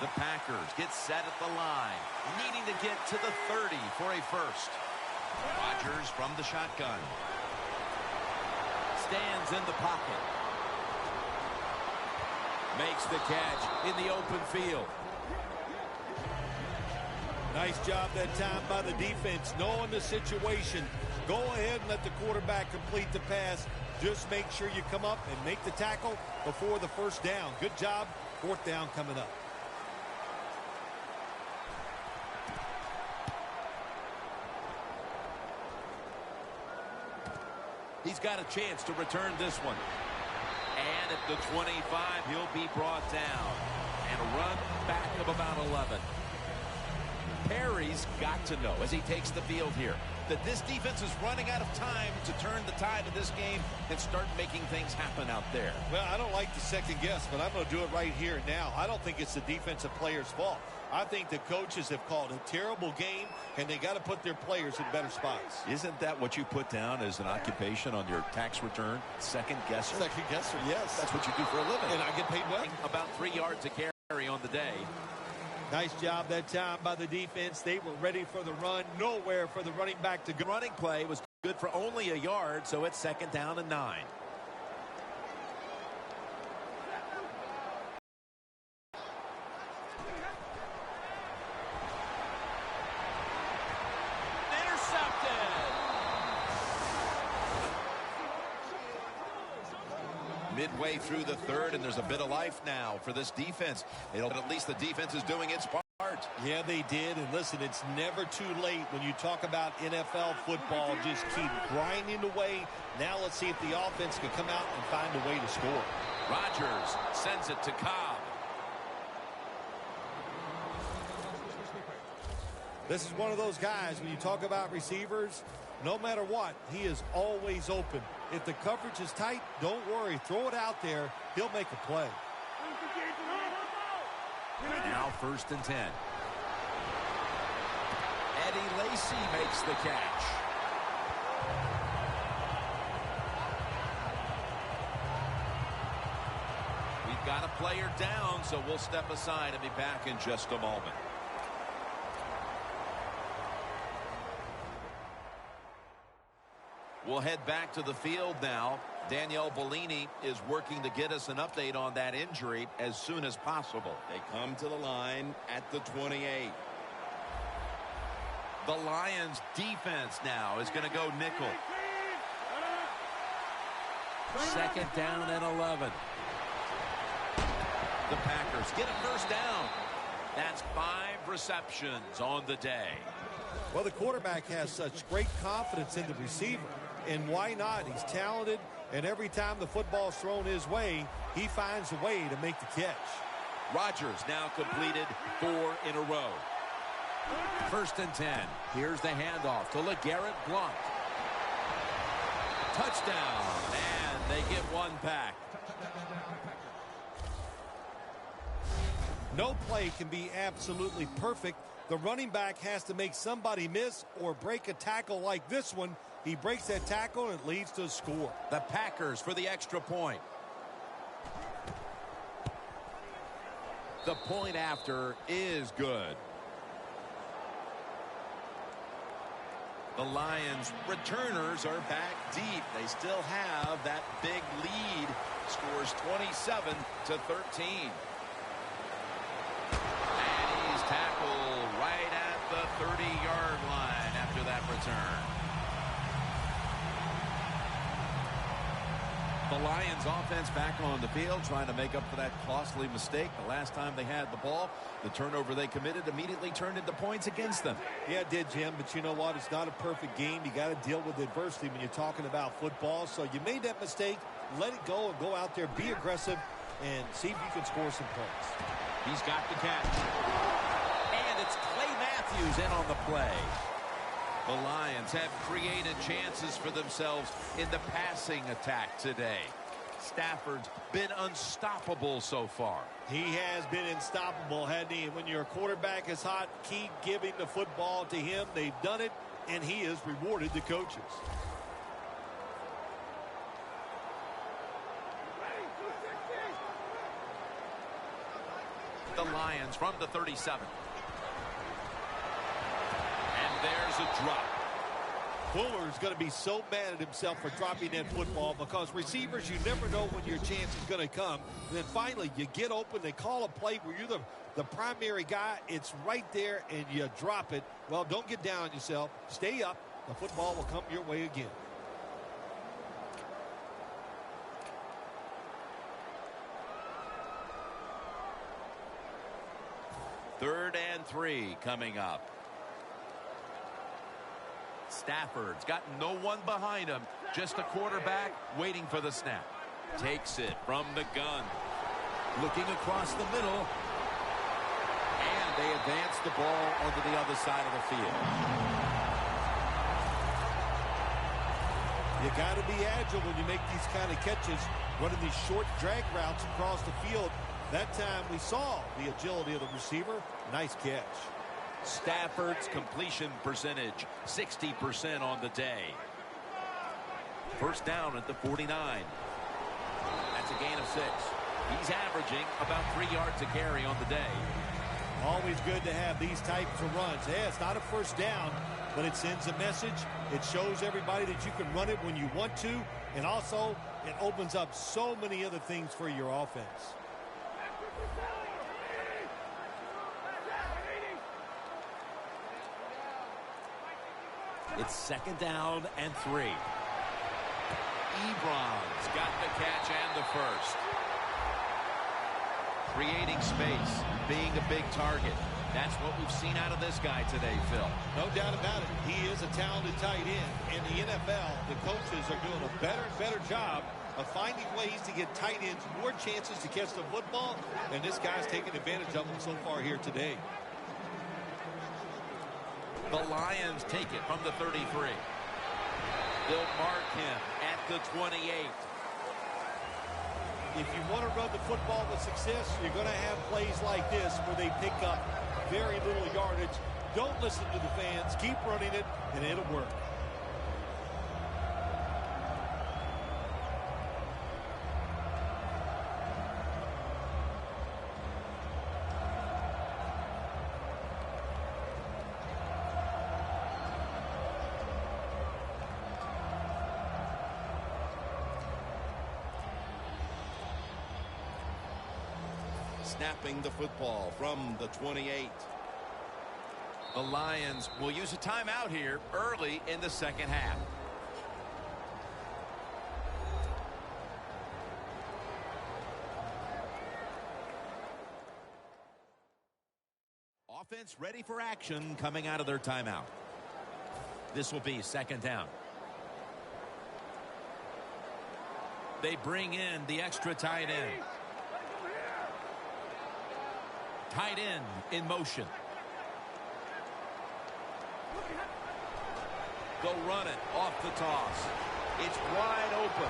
The Packers get set at the line, needing to get to the 30 for a first. Rodgers from the shotgun. Stands in the pocket. Makes the catch in the open field. Nice job that time by the defense, knowing the situation. Go ahead and let the quarterback complete the pass. Just make sure you come up and make the tackle before the first down. Good job. Fourth down coming up. He's got a chance to return this one. And at the 25, he'll be brought down. And a run back of about 11. Perry's got to know as he takes the field here that this defense is running out of time to turn the tide of this game and start making things happen out there. Well, I don't like the second guess, but I'm going to do it right here and now. I don't think it's the defensive player's fault. I think the coaches have called a terrible game, and they got to put their players in better spots. Isn't that what you put down as an occupation on your tax return? Second guesser? Second guesser, yes. That's what you do for a living. And I get paid well. About 3 yards a carry on the day. Nice job that time by the defense. They were ready for the run. Nowhere for the running back to go. Running play was good for only a yard, so it's 2nd down and 9. Midway through the third, and there's a bit of life now for this defense. At least the defense is doing its part. Yeah, they did. And listen, it's never too late when you talk about NFL football. Just keep grinding away. Now let's see if the offense can come out and find a way to score. Rodgers sends it to Cobb. This is one of those guys, when you talk about receivers, no matter what, he is always open. If the coverage is tight, don't worry. Throw it out there. He'll make a play. Now 1st and 10. Eddie Lacy makes the catch. We've got a player down, so we'll step aside and be back in just a moment. We'll head back to the field now. Danielle Bellini is working to get us an update on that injury as soon as possible. They come to the line at the 28. The Lions defense now is going to go nickel. 2nd down and 11. The Packers get a first down. That's 5 receptions on the day. Well, the quarterback has such great confidence in the receiver. And why not? He's talented, and every time the football's thrown his way, he finds a way to make the catch. Rodgers now completed 4 in a row. 1st and 10. Here's the handoff to LeGarrette Blount. Touchdown, and they get one back. No play can be absolutely perfect. The running back has to make somebody miss or break a tackle like this one. He breaks that tackle, and it leads to a score. The Packers for the extra point. The point after is good. The Lions returners are back deep. They still have that big lead. Scores 27-13. And he's tackled right at the 30-yard line after that return. The Lions offense back on the field trying to make up for that costly mistake. The last time they had the ball, the turnover they committed immediately turned into points against them. Yeah, it did, Jim, but you know what? It's not a perfect game. You got to deal with adversity when you're talking about football. So you made that mistake. Let it go and go out there, be aggressive, and see if you can score some points. He's got the catch. And it's Clay Matthews in on the play. The Lions have created chances for themselves in the passing attack today. Stafford's been unstoppable so far. He has been unstoppable, hasn't he? When your quarterback is hot, keep giving the football to him. They've done it, and he has rewarded the coaches. The Lions from the 37. And there's a drop. Fuller is going to be so mad at himself for dropping that football because receivers, you never know when your chance is going to come. And then finally, you get open. They call a play where you're the primary guy. It's right there, and you drop it. Well, don't get down on yourself. Stay up. The football will come your way again. Third and 3 coming up. Stafford's got no one behind him. Just a quarterback waiting for the snap. Takes it from the gun. Looking across the middle. And they advance the ball onto the other side of the field. You got to be agile when you make these kind of catches, running these short drag routes across the field. That time we saw the agility of the receiver. Nice catch. Stafford's completion percentage, 60% on the day. First down at the 49. That's a gain of 6. He's averaging about 3 yards a carry on the day. Always good to have these types of runs. Yeah, it's not a first down, but it sends a message. It shows everybody that you can run it when you want to, and also it opens up so many other things for your offense. It's second down and 3. Ebron's got the catch and the first. Creating space, being a big target. That's what we've seen out of this guy today, Phil. No doubt about it. He is a talented tight end. In the NFL, the coaches are doing a better and better job of finding ways to get tight ends more chances to catch the football, and this guy's taking advantage of them so far here today. The Lions take it from the 33. They'll mark him at the 28. If you want to run the football with success, you're going to have plays like this where they pick up very little yardage. Don't listen to the fans. Keep running it, and it'll work. Snapping the football from the 28. The Lions will use a timeout here early in the second half. Offense ready for action coming out of their timeout. This will be second down. They bring in the extra tight end. Tight end in motion. They'll run it off the toss. It's wide open.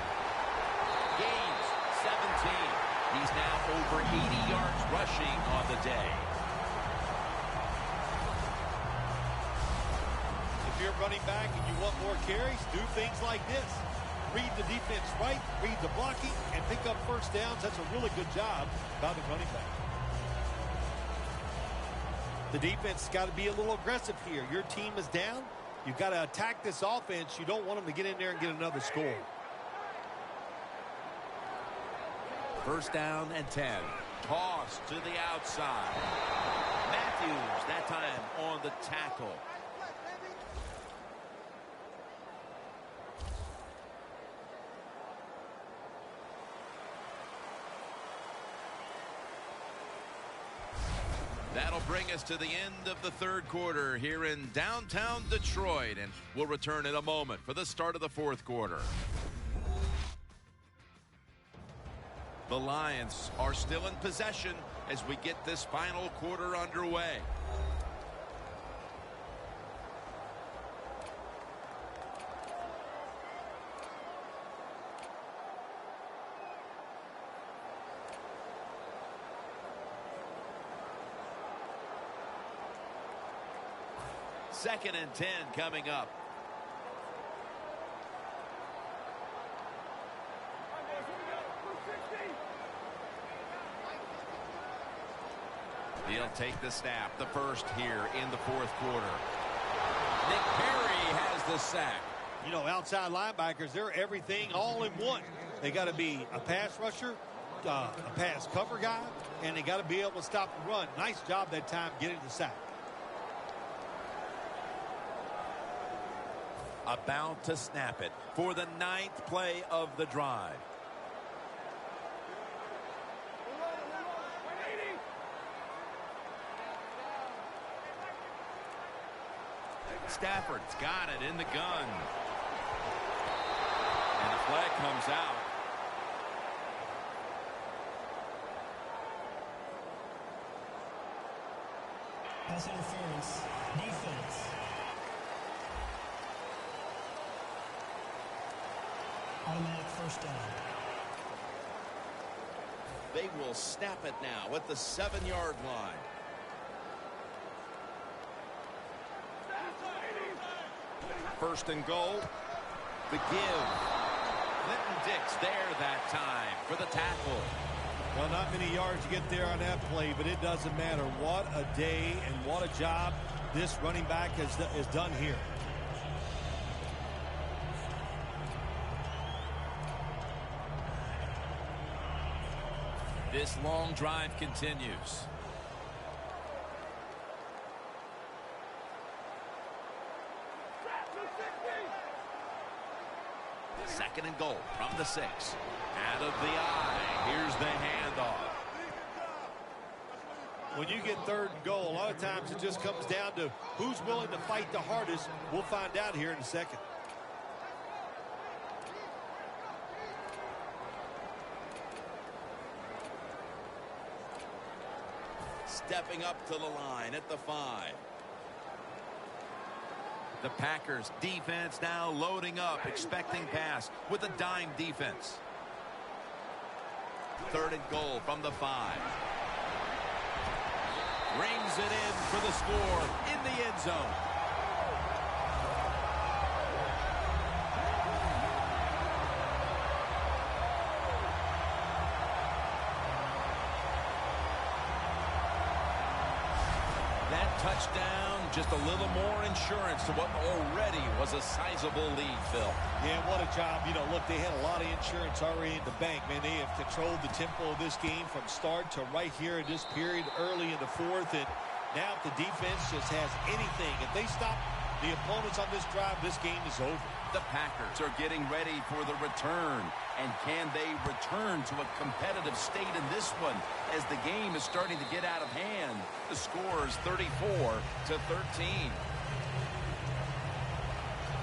Gains 17. He's now over 80 yards rushing on the day. If you're running back and you want more carries, do things like this. Read the defense right, read the blocking, and pick up first downs. That's a really good job by the running back. The defense has got to be a little aggressive here. Your team is down. You've got to attack this offense. You don't want them to get in there and get another score. First down and 10. Toss to the outside. Matthews, that time on the tackle. That'll bring us to the end of the third quarter here in downtown Detroit, and we'll return in a moment for the start of the fourth quarter. The Lions are still in possession as we get this final quarter underway. Second and 10 coming up. He'll take the snap, the first here in the fourth quarter. Nick Perry has the sack. You know, outside linebackers, they're everything all in one. They got to be a pass rusher, a pass cover guy, and they got to be able to stop the run. Nice job that time getting the sack. About to snap it for the 9th play of the drive. Stafford's got it in the gun. And the flag comes out. Pass interference. Defense. Automatic first down. They will snap it now at the 7-yard line. First and goal. The give. Clinton Dix there that time for the tackle. Well, not many yards to get there on that play, but it doesn't matter. What a day and what a job this running back has done here. This long drive continues. Second and goal from the 6. Out of the eye. Here's the handoff. When you get third and goal, a lot of times it just comes down to who's willing to fight the hardest. We'll find out here in a second. Stepping up to the line at the 5. The Packers defense now loading up, expecting pass with a dime defense. Third and goal from the 5. Rings it in for the score in the end zone. That touchdown, just a little more insurance to what already was a sizable lead, Phil. Yeah, what a job. You know, look, they had a lot of insurance already in the bank, man. They have controlled the tempo of this game from start to right here in this period early in the 4th. And now if the defense just has anything, if they stop the opponents on this drive, this game is over. The Packers are getting ready for the return. And can they return to a competitive state in this one as the game is starting to get out of hand? The score is 34-13.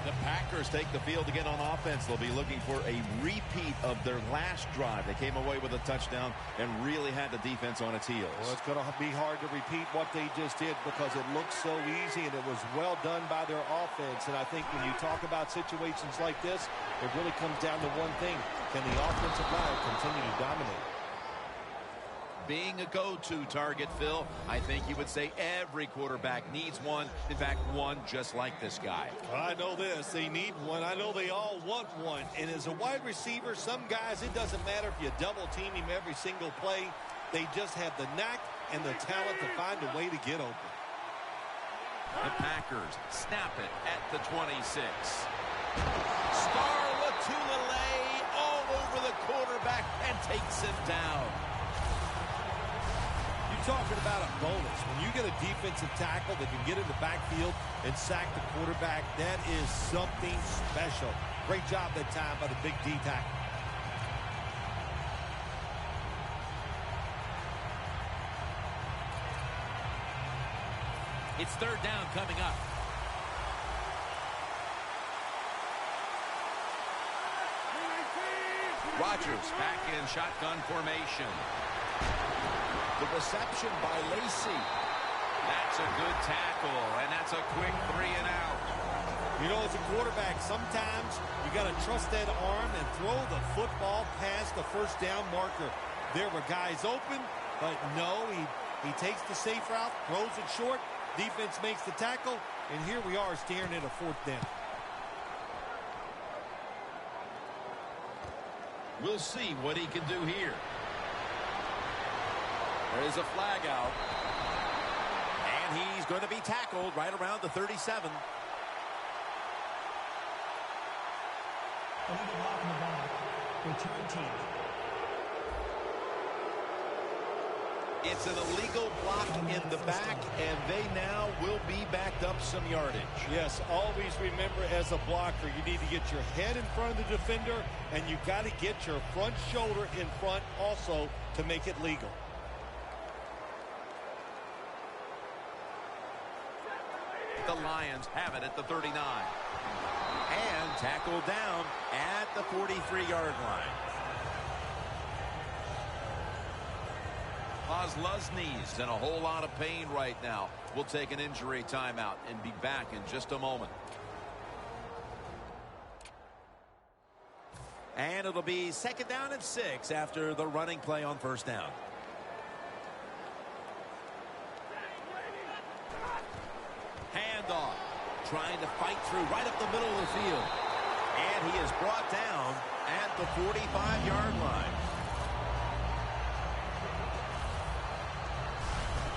The Packers take the field again on offense. They'll be looking for a repeat of their last drive. They came away with a touchdown and really had the defense on its heels. Well, it's going to be hard to repeat what they just did because it looked so easy and it was well done by their offense. And I think when you talk about situations like this, it really comes down to one thing. Can the offensive line continue to dominate? Being a go-to target, Phil, I think you would say every quarterback needs one. In fact, one just like this guy. I know this. They need one. I know they all want one. And as a wide receiver, some guys, it doesn't matter if you double team him every single play. They just have the knack and the talent to find a way to get open. The Packers snap it at the 26. Star Latulele all over the quarterback and takes him down. Talking about a bonus. When you get a defensive tackle that can get in the backfield and sack the quarterback, that is something special. Great job that time by the big D tackle. It's third down coming up. Rodgers back in shotgun formation. The reception by Lacy. That's a good tackle, and that's a quick 3 and out. You know, as a quarterback, sometimes you got to trust that arm and throw the football past the first down marker. There were guys open, but no, he takes the safe route, throws it short, defense makes the tackle, and here we are staring at a 4th down. We'll see what he can do here. There is a flag out. And he's going to be tackled right around the 37. Illegal block in the back. Return team. It's an illegal block in the back, and they now will be backed up some yardage. Yes, always remember as a blocker, you need to get your head in front of the defender, and you got to get your front shoulder in front also to make it legal. The Lions have it at the 39. And tackled down at the 43-yard line. Ozluzny's in a whole lot of pain right now. We'll take an injury timeout and be back in just a moment. And it'll be 2nd down and 6 after the running play on 1st down. Handoff. Trying to fight through right up the middle of the field. And he is brought down at the 45-yard line.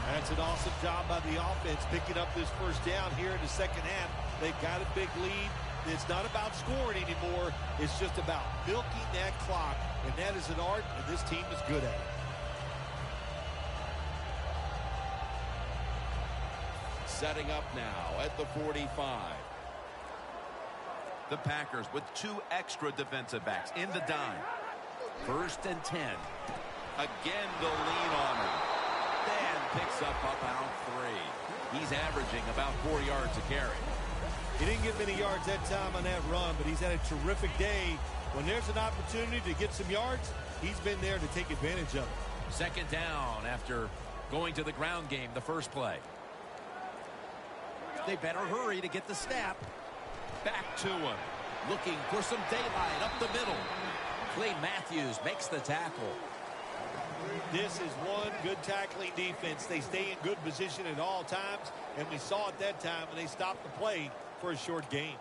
That's an awesome job by the offense picking up this 1st down here in the 2nd half. They've got a big lead. It's not about scoring anymore. It's just about milking that clock, and that is an art, and this team is good at it. Setting up now at the 45. The Packers with 2 extra defensive backs in the dime. 1st and 10. Again, they'll lean on him. Then picks up about 3. He's averaging about 4 yards a carry. He didn't get many yards that time on that run, but he's had a terrific day. When there's an opportunity to get some yards, he's been there to take advantage of it. 2nd down after going to the ground game the first play. They better hurry to get the snap. Back to him. Looking for some daylight up the middle. Clay Matthews makes the tackle. This is one good tackling defense. They stay in good position at all times, and we saw it that time when they stopped the play for a short gain.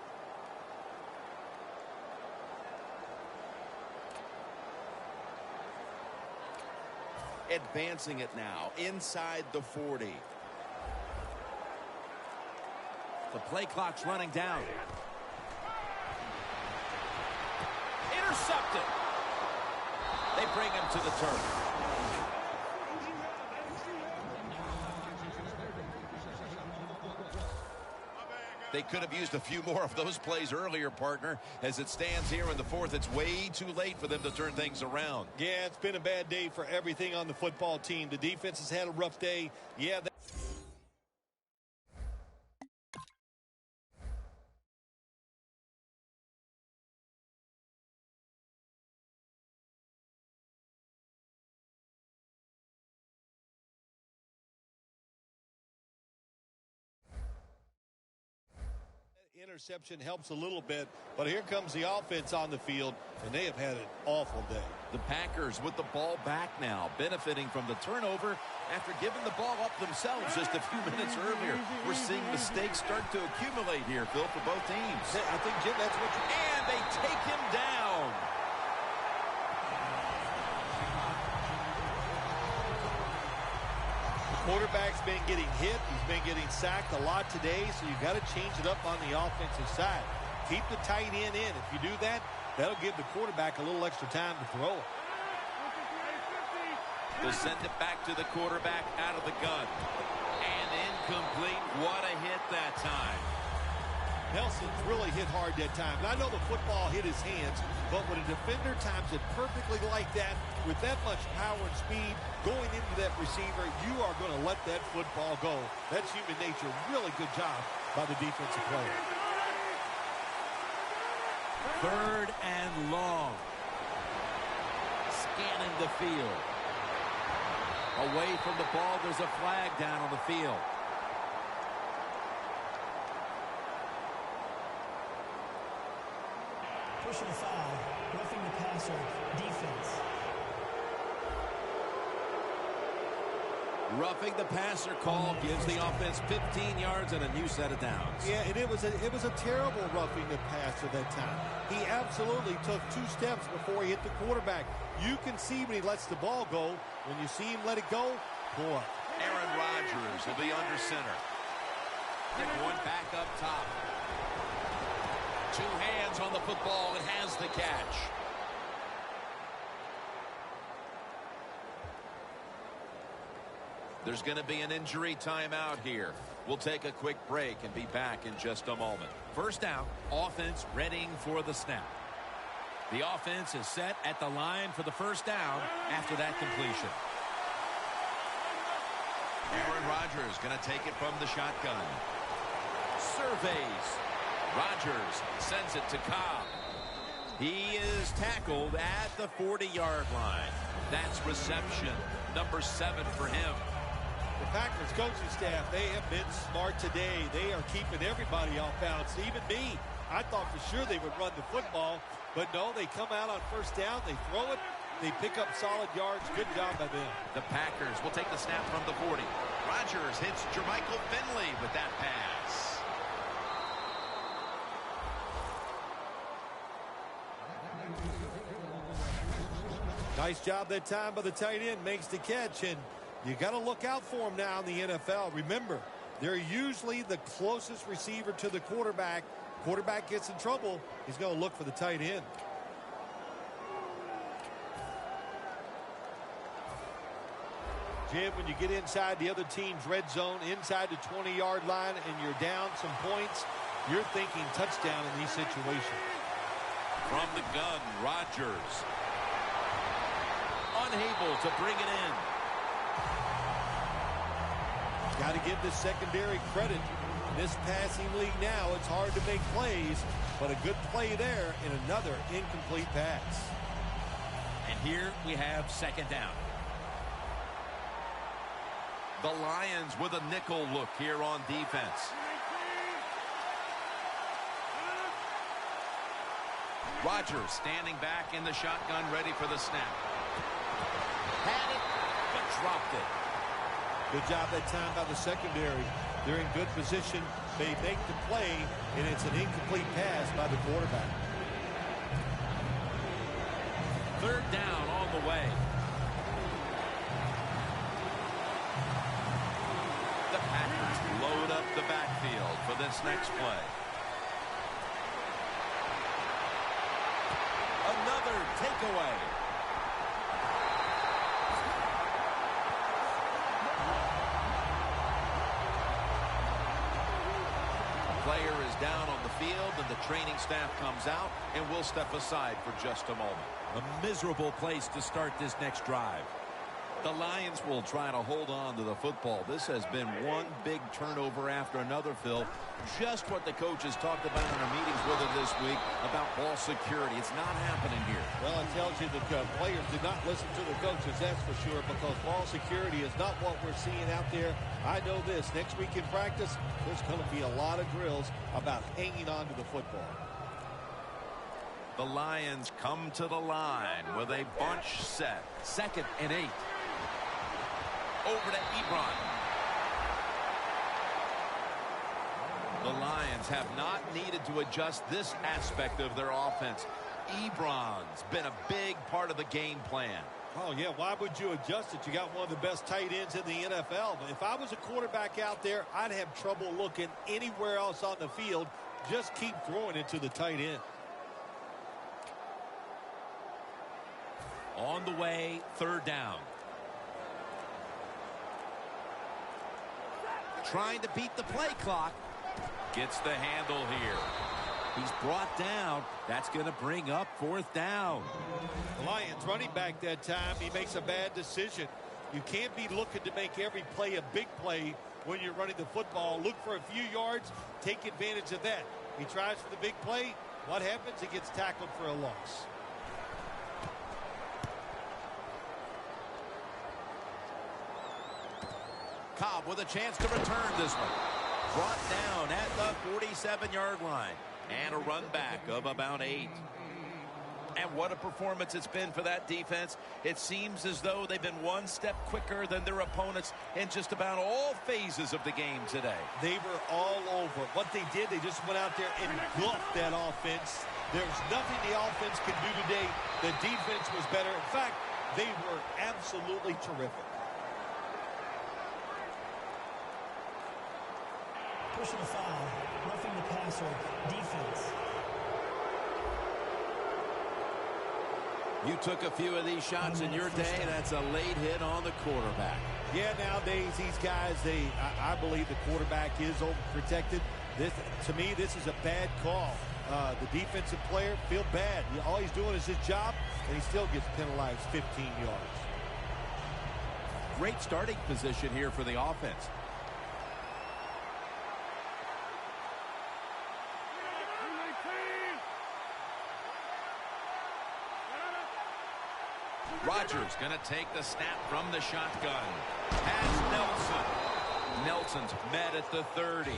Advancing it now inside the 40. The play clock's running down. Intercepted. They bring him to the turf. They could have used a few more of those plays earlier, partner. As it stands here in the 4th, it's way too late for them to turn things around. Yeah, it's been a bad day for everything on the football team. The defense has had a rough day. Yeah, interception helps a little bit, but here comes the offense on the field, and they have had an awful day. The Packers with the ball back now, benefiting from the turnover after giving the ball up themselves just a few minutes earlier. We're seeing mistakes start to accumulate here, Phil, for both teams. I think, Jim, that's what you... And they take him down. Quarterback's been getting hit. He's been getting sacked a lot today, so you've got to change it up on the offensive side. Keep the tight end in. If you do that, that'll give the quarterback a little extra time to throw it. They'll send it back to the quarterback out of the gun. And incomplete. What a hit that time. Nelson's really hit hard that time. And I know the football hit his hands, but when a defender times it perfectly like that, with that much power and speed going into that receiver, you are going to let that football go. That's human nature. Really good job by the defensive player. 3rd and long. Scanning the field. Away from the ball, there's a flag down on the field. Personal foul. Roughing the passer. Defense. Roughing the passer call gives the offense 15 yards and a new set of downs. Yeah, and it was a terrible roughing the passer that time. He absolutely took 2 steps before he hit the quarterback. You can see when he lets the ball go. When you see him let it go, pull up. Aaron Rodgers will be under center. They're going back up top. Two hands on the football and has the catch. There's going to be an injury timeout here. We'll take a quick break and be back in just a moment. First down, offense readying for the snap. The offense is set at the line for the first down after that completion. Aaron Rodgers going to take it from the shotgun. Surveys. Rodgers sends it to Cobb. He is tackled at the 40-yard line. That's reception number 7 for him. The Packers coaching staff, they have been smart today. They are keeping everybody off balance, even me. I thought for sure they would run the football, but no, they come out on first down, they throw it, they pick up solid yards. Good job by them. The Packers will take the snap from the 40. Rodgers hits Jermichael Finley with that pass. Nice job that time by the tight end, makes the catch, and you got to look out for him now in the NFL. Remember, they're usually the closest receiver to the quarterback. Quarterback gets in trouble, he's going to look for the tight end. Jim, when you get inside the other team's red zone, inside the 20-yard line, and you're down some points, you're thinking touchdown in these situations. From the gun, Rodgers. Unable to bring it in. Got to give the secondary credit. In this passing league now, it's hard to make plays, but a good play there and another incomplete pass. And here we have second down. The Lions with a nickel look here on defense. Rodgers standing back in the shotgun, ready for the snap. Had it, but dropped it. Good job that time by the secondary. They're in good position. They make the play, and it's an incomplete pass by the quarterback. Third down on the way. The Packers load up the backfield for this next play. Another takeaway. Player is down on the field, and the training staff comes out, and we'll step aside for just a moment. A miserable place to start this next drive. The Lions will try to hold on to the football. This has been one big turnover after another, Phil. Just what the coaches talked about in our meetings with them this week about ball security. It's not happening here. Well, it tells you that players did not listen to the coaches, that's for sure, because ball security is not what we're seeing out there. I know this. Next week in practice, there's going to be a lot of drills about hanging on to the football. The Lions come to the line with a bunch set. 2nd and 8. Over to Ebron. The Lions have not needed to adjust this aspect of their offense. Ebron's been a big part of the game plan. Oh, yeah, why would you adjust it? You got one of the best tight ends in the NFL. But if I was a quarterback out there, I'd have trouble looking anywhere else on the field. Just keep throwing it to the tight end. On the way, third down. Trying to beat the play clock. Gets the handle here. He's brought down. That's going to bring up fourth down. The Lions running back that time, he makes a bad decision. You can't be looking to make every play a big play when you're running the football. Look for a few yards. Take advantage of that. He tries for the big play. What happens? He gets tackled for a loss. Cobb with a chance to return this one. Brought down at the 47-yard line. And a run back of about 8. And what a performance it's been for that defense. It seems as though they've been one step quicker than their opponents in just about all phases of the game today. They were all over. What they did, they just went out there and engulfed that offense. There's nothing the offense can do today. The defense was better. In fact, they were absolutely terrific. Pushing a foul, roughing the passer, defense. You took a few of these shots in your day. That's a late hit on the quarterback. Yeah, nowadays these guys, I believe the quarterback is overprotected. To me, this is a bad call. The defensive player feel bad. All he's doing is his job, and he still gets penalized 15 yards. Great starting position here for the offense. Rodgers going to take the snap from the shotgun. Has Nelson. Nelson's met at the 30.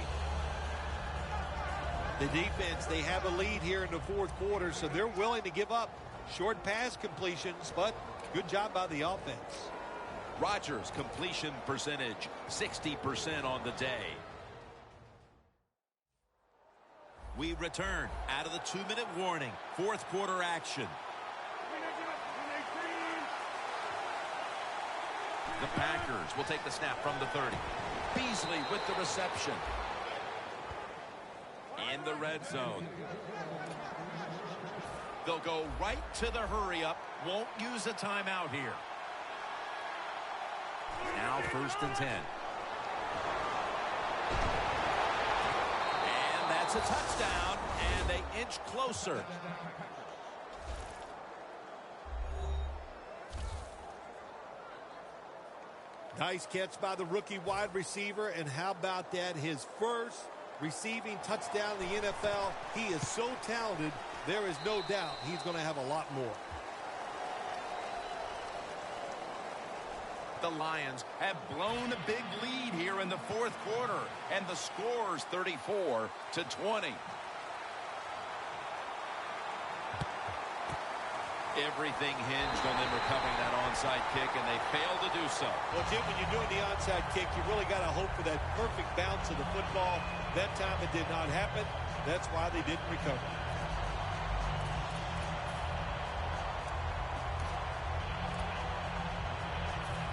The defense, they have a lead here in the fourth quarter, so they're willing to give up short pass completions, but good job by the offense. Rodgers' completion percentage, 60% on the day. We return out of the 2-minute warning. Fourth quarter action. The Packers will take the snap from the 30. Beasley with the reception. In the red zone. They'll go right to the hurry-up. Won't use a timeout here. Now 1st and 10. And that's a touchdown. And they inch closer. Nice catch by the rookie wide receiver, and how about that? His first receiving touchdown in the NFL. He is so talented, there is no doubt he's going to have a lot more. The Lions have blown a big lead here in the fourth quarter, and the score's 34-20. Everything hinged on them recovering that onside kick, and they failed to do so. Well, Jim, when you're doing the onside kick, you really got to hope for that perfect bounce of the football. That time it did not happen. That's why they didn't recover.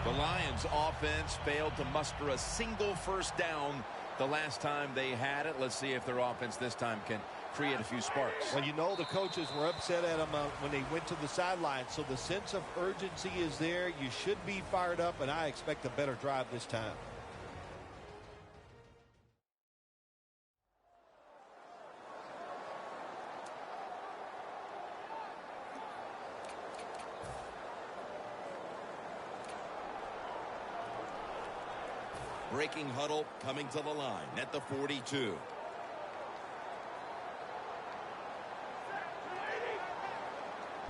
The Lions offense failed to muster a single first down the last time they had it. Let's see if their offense this time can create a few sparks. Well, you know the coaches were upset at them when they went to the sideline, so the sense of urgency is there. You should be fired up, and I expect a better drive this time. Breaking huddle coming to the line at the 42.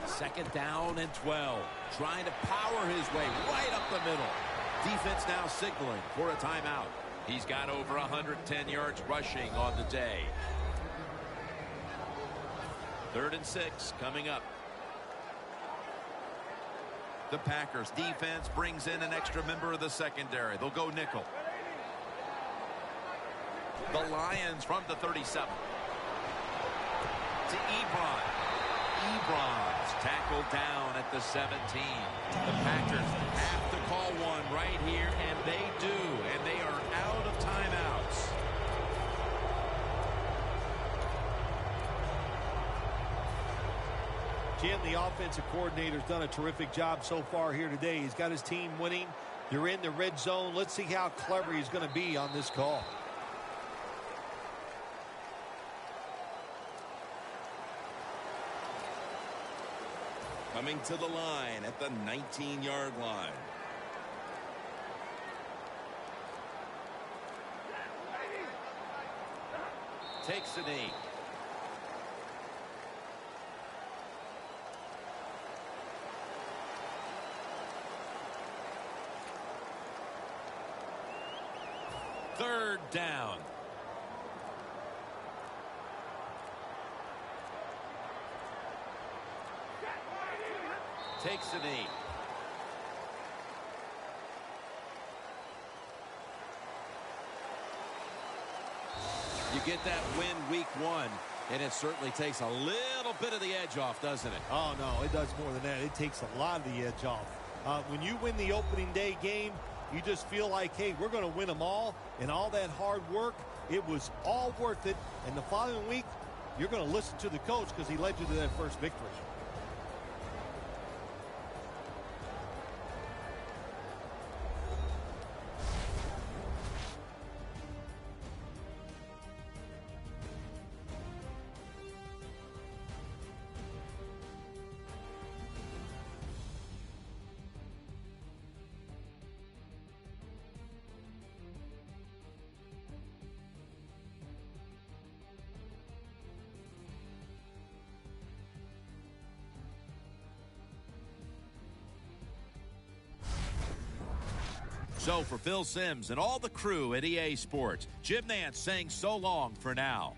Second down and 12. Trying to power his way right up the middle. Defense now signaling for a timeout. He's got over 110 yards rushing on the day. 3rd and 6 coming up. The Packers defense brings in an extra member of the secondary. They'll go nickel. The Lions from the 37. To Ebron. Ebron's tackled down at the 17. The Packers have to call one right here, and they do. And they are out of timeouts. Jim, the offensive coordinator's done a terrific job so far here today. He's got his team winning. They're in the red zone. Let's see how clever he's going to be on this call. Coming to the line at the 19-yard line. Takes a knee. Third down. Takes a knee. You get that win week 1, and it certainly takes a little bit of the edge off, doesn't it? Oh, no, it does more than that. It takes a lot of the edge off. When you win the opening day game, you just feel like, hey, we're going to win them all, and all that hard work, it was all worth it. And the following week, you're going to listen to the coach because he led you to that first victory. So for Phil Simms and all the crew at EA Sports, Jim Nantz saying so long for now.